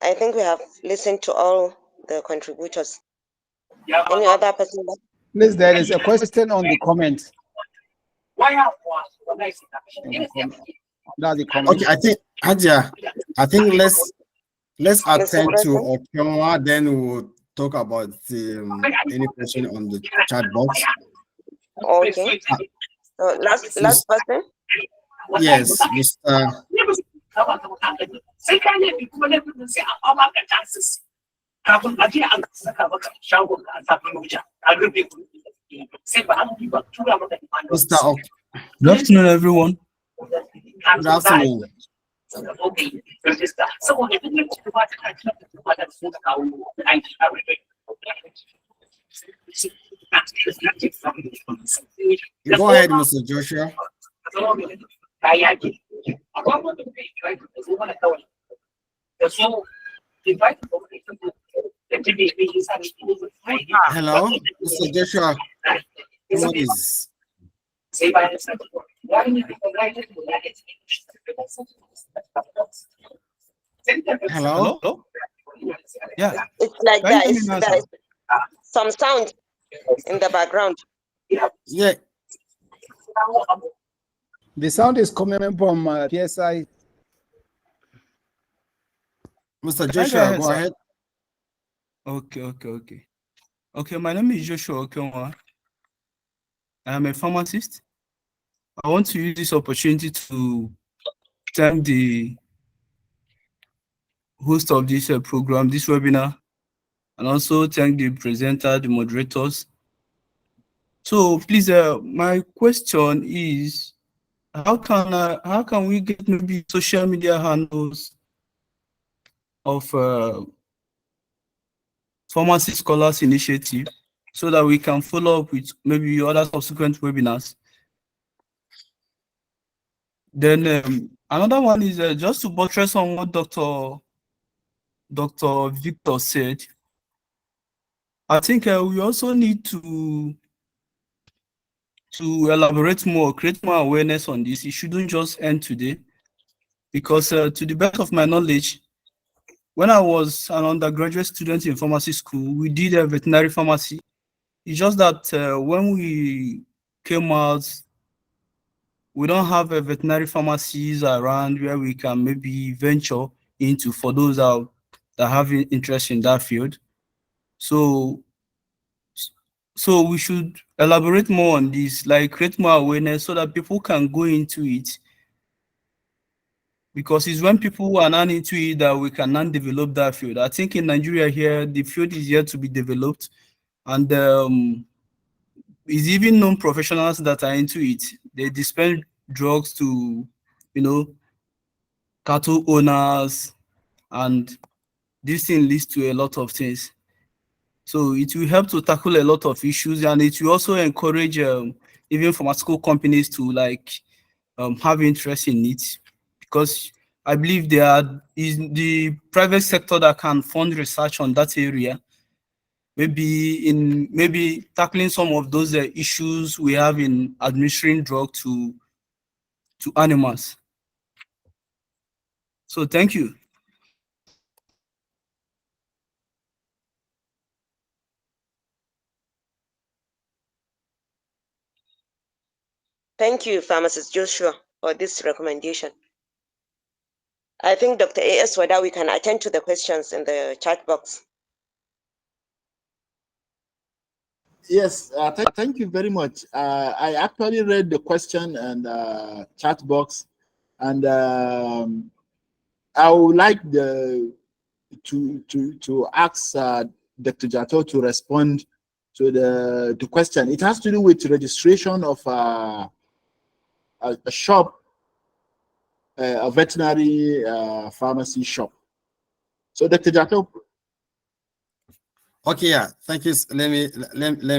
I think we have listened to all the contributors. Any other person? Please, there is a question on the comment. Okay, I think Hadia, let's attend to Okionwa, then we'll talk about any question on the chat box. Okay. So last person. Yes, Mr. Good afternoon, everyone. Good afternoon. Go ahead, Mr. Joshua. Hello, Mr. Joshua. Please. Hello? Yeah. It's like there is some sound in the background. Yeah. The sound is coming from PSI. Mr. Joshua, go ahead. Okay, my name is Joshua Okionwa. I'm a pharmacist. I want to use this opportunity to thank the host of this program, this webinar, and also thank the presenter, the moderators. So please, my question is, how can we get maybe social media handles of Pharmacy Scholars Initiative so that we can follow up with maybe other subsequent webinars? Then another one is just to buttress on what Dr. Victor said. I think we also need to elaborate more, create more awareness on this. It shouldn't just end today, because to the best of my knowledge, when I was an undergraduate student in pharmacy school, we did a veterinary pharmacy. It's just that when we came out, we don't have a veterinary pharmacies around where we can maybe venture into for those that have interest in that field. So we should elaborate more on this, like create more awareness so that people can go into it. Because it's when people are not into it that we can now develop that field. I think in Nigeria here, the field is yet to be developed, and it's even known professionals that are into it. They dispense drugs to, cattle owners, and this thing leads to a lot of things. So it will help to tackle a lot of issues, and it will also encourage even pharmaceutical companies to have interest in it, because I believe there is the private sector that can fund research on that area, maybe tackling some of those issues we have in administering drug to animals. So thank you. Thank you, Pharmacist Joshua, for this recommendation. I think Dr. A.S. Wada, we can attend to the questions in the chat box. Yes, thank you very much. I actually read the question and chat box, and I would like to ask Dr. Jato to respond to the question. It has to do with registration of a shop, a veterinary pharmacy shop. So, Dr. Jato. Okay, yeah, thank you. Let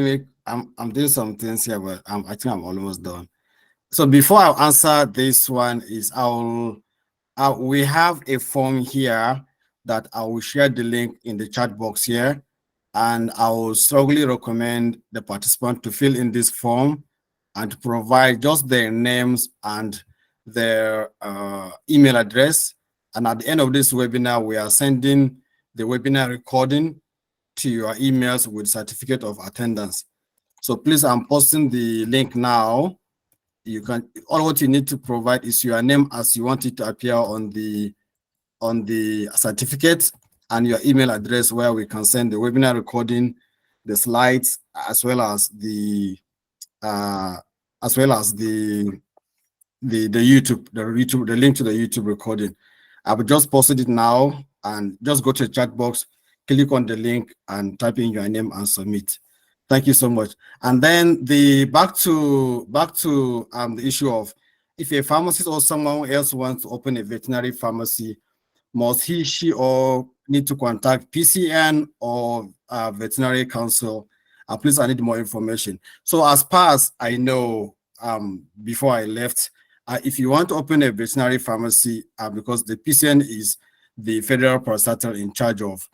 me. I'm doing some things here, but I think I'm almost done. So before I answer this one, we have a form here that I will share the link in the chat box here, and I will strongly recommend the participant to fill in this form and to provide just their names and their email address. And at the end of this webinar, we are sending the webinar recording to your emails with certificate of attendance. So please, I'm posting the link now. You can, all what you need to provide is your name as you want it to appear on the certificate, and your email address where we can send the webinar recording, the slides, as well as the the link to the YouTube recording. I will just post it now, and just go to the chat box, click on the link, and type in your name and submit. Thank you so much. And then back to the issue of, if a pharmacist or someone else wants to open a veterinary pharmacy, must he, she, or need to contact PCN or veterinary council? Please, I need more information. So as far as I know, before I left, if you want to open a veterinary pharmacy, because the PCN is the federal parastatal in charge of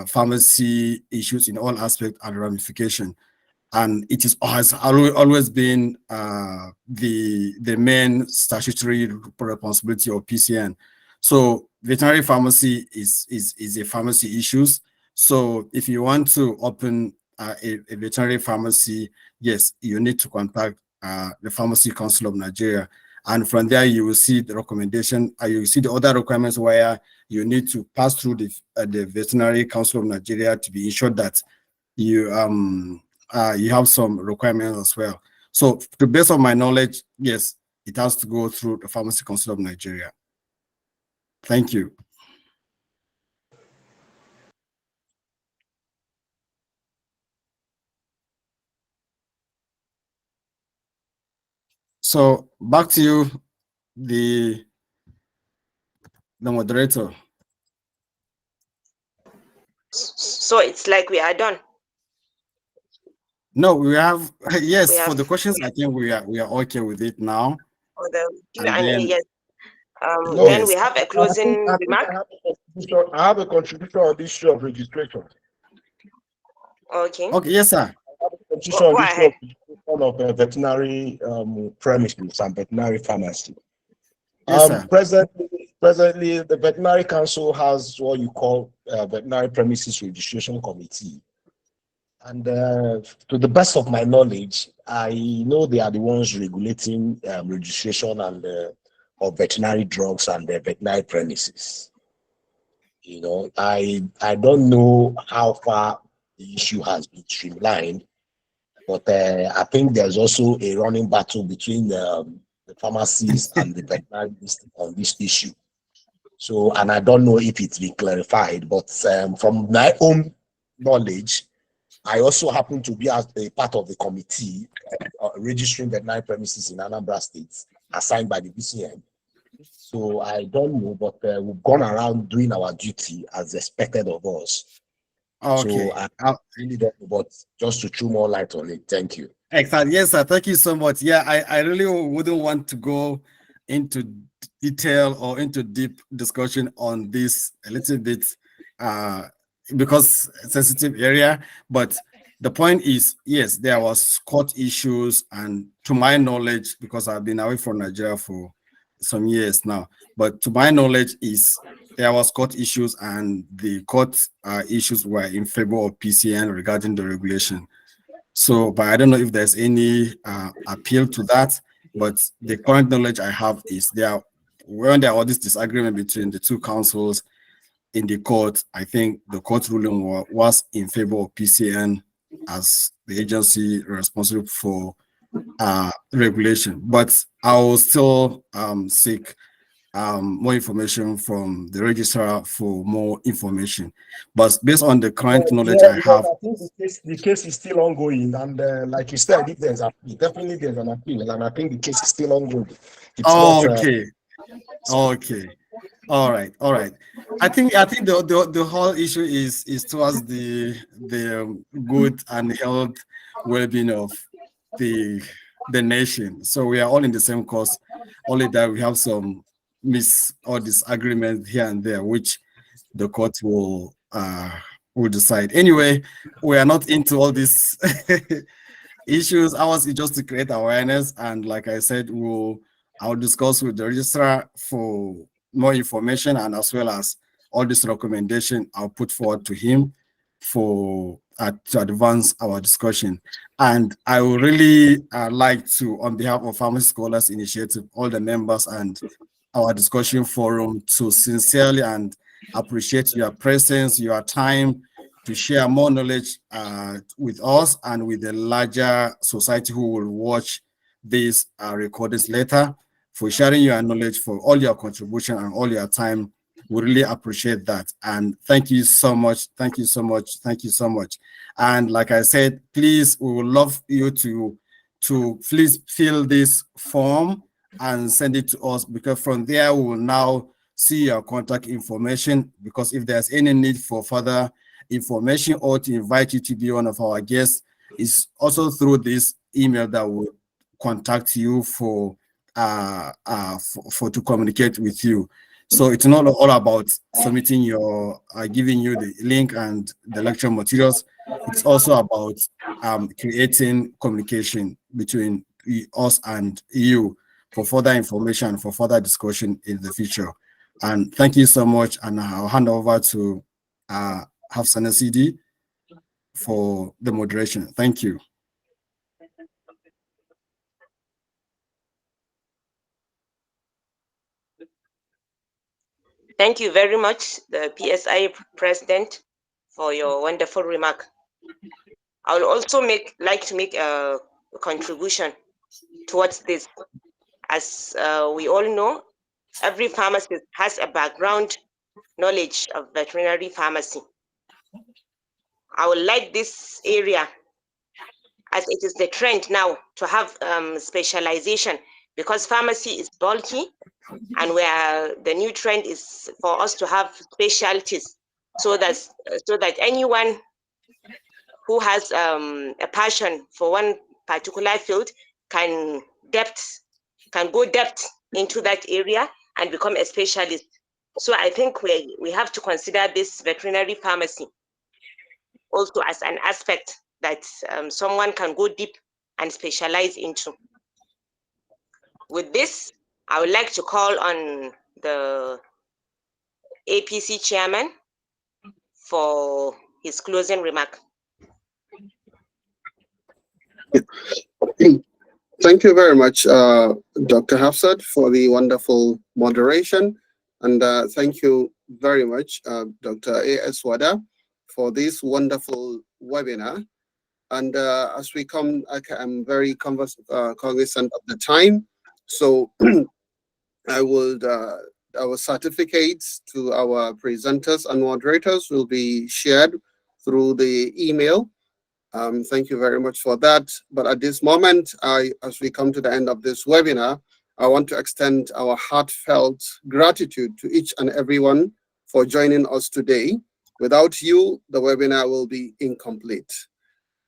pharmacy issues in all aspects and ramification, and it has always been the main statutory responsibility of PCN. So veterinary pharmacy is a pharmacy issues. So if you want to open a veterinary pharmacy, yes, you need to contact the Pharmacy Council of Nigeria. And from there, you will see the recommendation, you will see the other requirements where you need to pass through the Veterinary Council of Nigeria to be ensured that you have some requirements as well. So to the best of my knowledge, yes, it has to go through the Pharmacy Council of Nigeria. Thank you. So back to you, the moderator. So it's like we are done. No, we have yes, We for have the questions, I think we are okay with it now. for the And Q&A, then yes. No, Then we yes. have a closing remark. I have a contribution on this issue of registration. Okay. Okay, yes, sir. I have a contribution on Go this issue ahead. of veterinary premises and veterinary pharmacy. Yes, sir. Presently, the Veterinary Council has what you call Veterinary Premises Registration Committee. And to the best of my knowledge, I know they are the ones regulating registration and of veterinary drugs and veterinary premises. You know, I don't know how far the issue has been streamlined, but I think there's also a running battle between the pharmacies and the veterinarians on this issue. So, and I don't know if it's been clarified, but from my own knowledge, I also happen to be as a part of the committee registering veterinary premises in Anambra State, assigned by the BCN. So I don't know, but we've gone around doing our duty as expected of us. Okay. So I really don't know, but just to throw more light on it. Thank you. Excellent. Yes, sir. Thank you so much. Yeah, I really wouldn't want to go into detail or into deep discussion on this a little bit because sensitive area. But the point is, yes, there was court issues, and to my knowledge, because I've been away from Nigeria for some years now, but to my knowledge is there was court issues, and the court issues were in favor of PCN regarding the regulation. So, but I don't know if there's any appeal to that. But the current knowledge I have is when there was this disagreement between the two councils in the court, I think the court ruling was in favor of PCN as the agency responsible for regulation. But I will still seek more information from the registrar for more information. But based on the current knowledge I have, I think the case is still ongoing, and like you said, if there's definitely there's an appeal, and I think the case is still ongoing. It's okay. Okay. All right. I think the whole issue is towards the good and health well-being of the nation. So we are all in the same cause. Only that we have some or disagreement here and there, which the court will decide. Anyway, we are not into all these issues. Ours is just to create awareness, and like I said, I'll discuss with the registrar for more information, and as well as all this recommendation I'll put forward to him for to advance our discussion. And I would really like to, on behalf of Pharmacy Scholars Initiative, all the members and our discussion forum, to sincerely and appreciate your presence, your time, to share more knowledge with us and with the larger society who will watch these recordings later, for sharing your knowledge, for all your contribution and all your time. We really appreciate that. And thank you so much. Thank you so much. Thank you so much. And like I said, please, we would love you to please fill this form and send it to us, because from there we will now see your contact information, because if there's any need for further information or to invite you to be one of our guests, is also through this email that will contact you for to communicate with you. So it's not all about submitting your giving you the link and the lecture materials. It's also about creating communication between us and you for further information, for further discussion in the future. And thank you so much. And I'll hand over to Hafsan CD for the moderation. Thank you. Thank you very much, the PSI president, for your wonderful remark. I will also like to make a contribution towards this. As we all know, every pharmacist has a background knowledge of veterinary pharmacy. I would like this area, as it is the trend now, to have specialization because pharmacy is bulky, and where the new trend is for us to have specialties, so that anyone who has a passion for one particular field can go depth into that area and become a specialist. So I think we have to consider this veterinary pharmacy also as an aspect that someone can go deep and specialize into. With this, I would like to call on the APC chairman for his closing remark. Thank you very much, Dr. Hafsat, for the wonderful moderation. And thank you very much, Dr. A.S. Wada, for this wonderful webinar. And as we come, I'm very cognizant of the time. So our certificates to our presenters and moderators will be shared through the email. Thank you very much for that. But at this moment, as we come to the end of this webinar, I want to extend our heartfelt gratitude to each and everyone for joining us today. Without you, the webinar will be incomplete.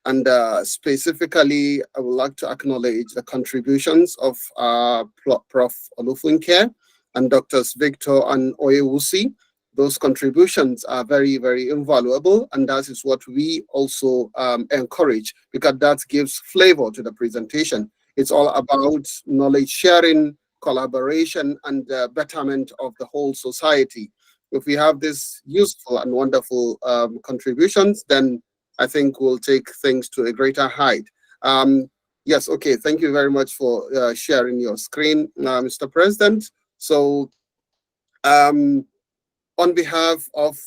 And specifically, I would like to acknowledge the contributions of Prof. Olufunke and Drs. Victor and Oyewusi. Those contributions are very, very invaluable, and that is what we also encourage, because that gives flavor to the presentation. It's all about knowledge sharing, collaboration, and betterment of the whole society. If we have these useful and wonderful contributions, then I think we'll take things to a greater height. Yes, okay, thank you very much for sharing your screen, Mr. President. So on behalf of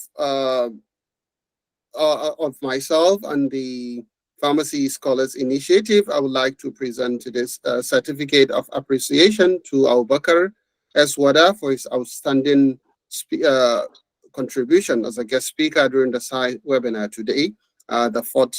myself and the Pharmacy Scholars Initiative, I would like to present this certificate of appreciation to Abubakar S. Wada for his outstanding contribution as a guest speaker during the webinar today, the fourth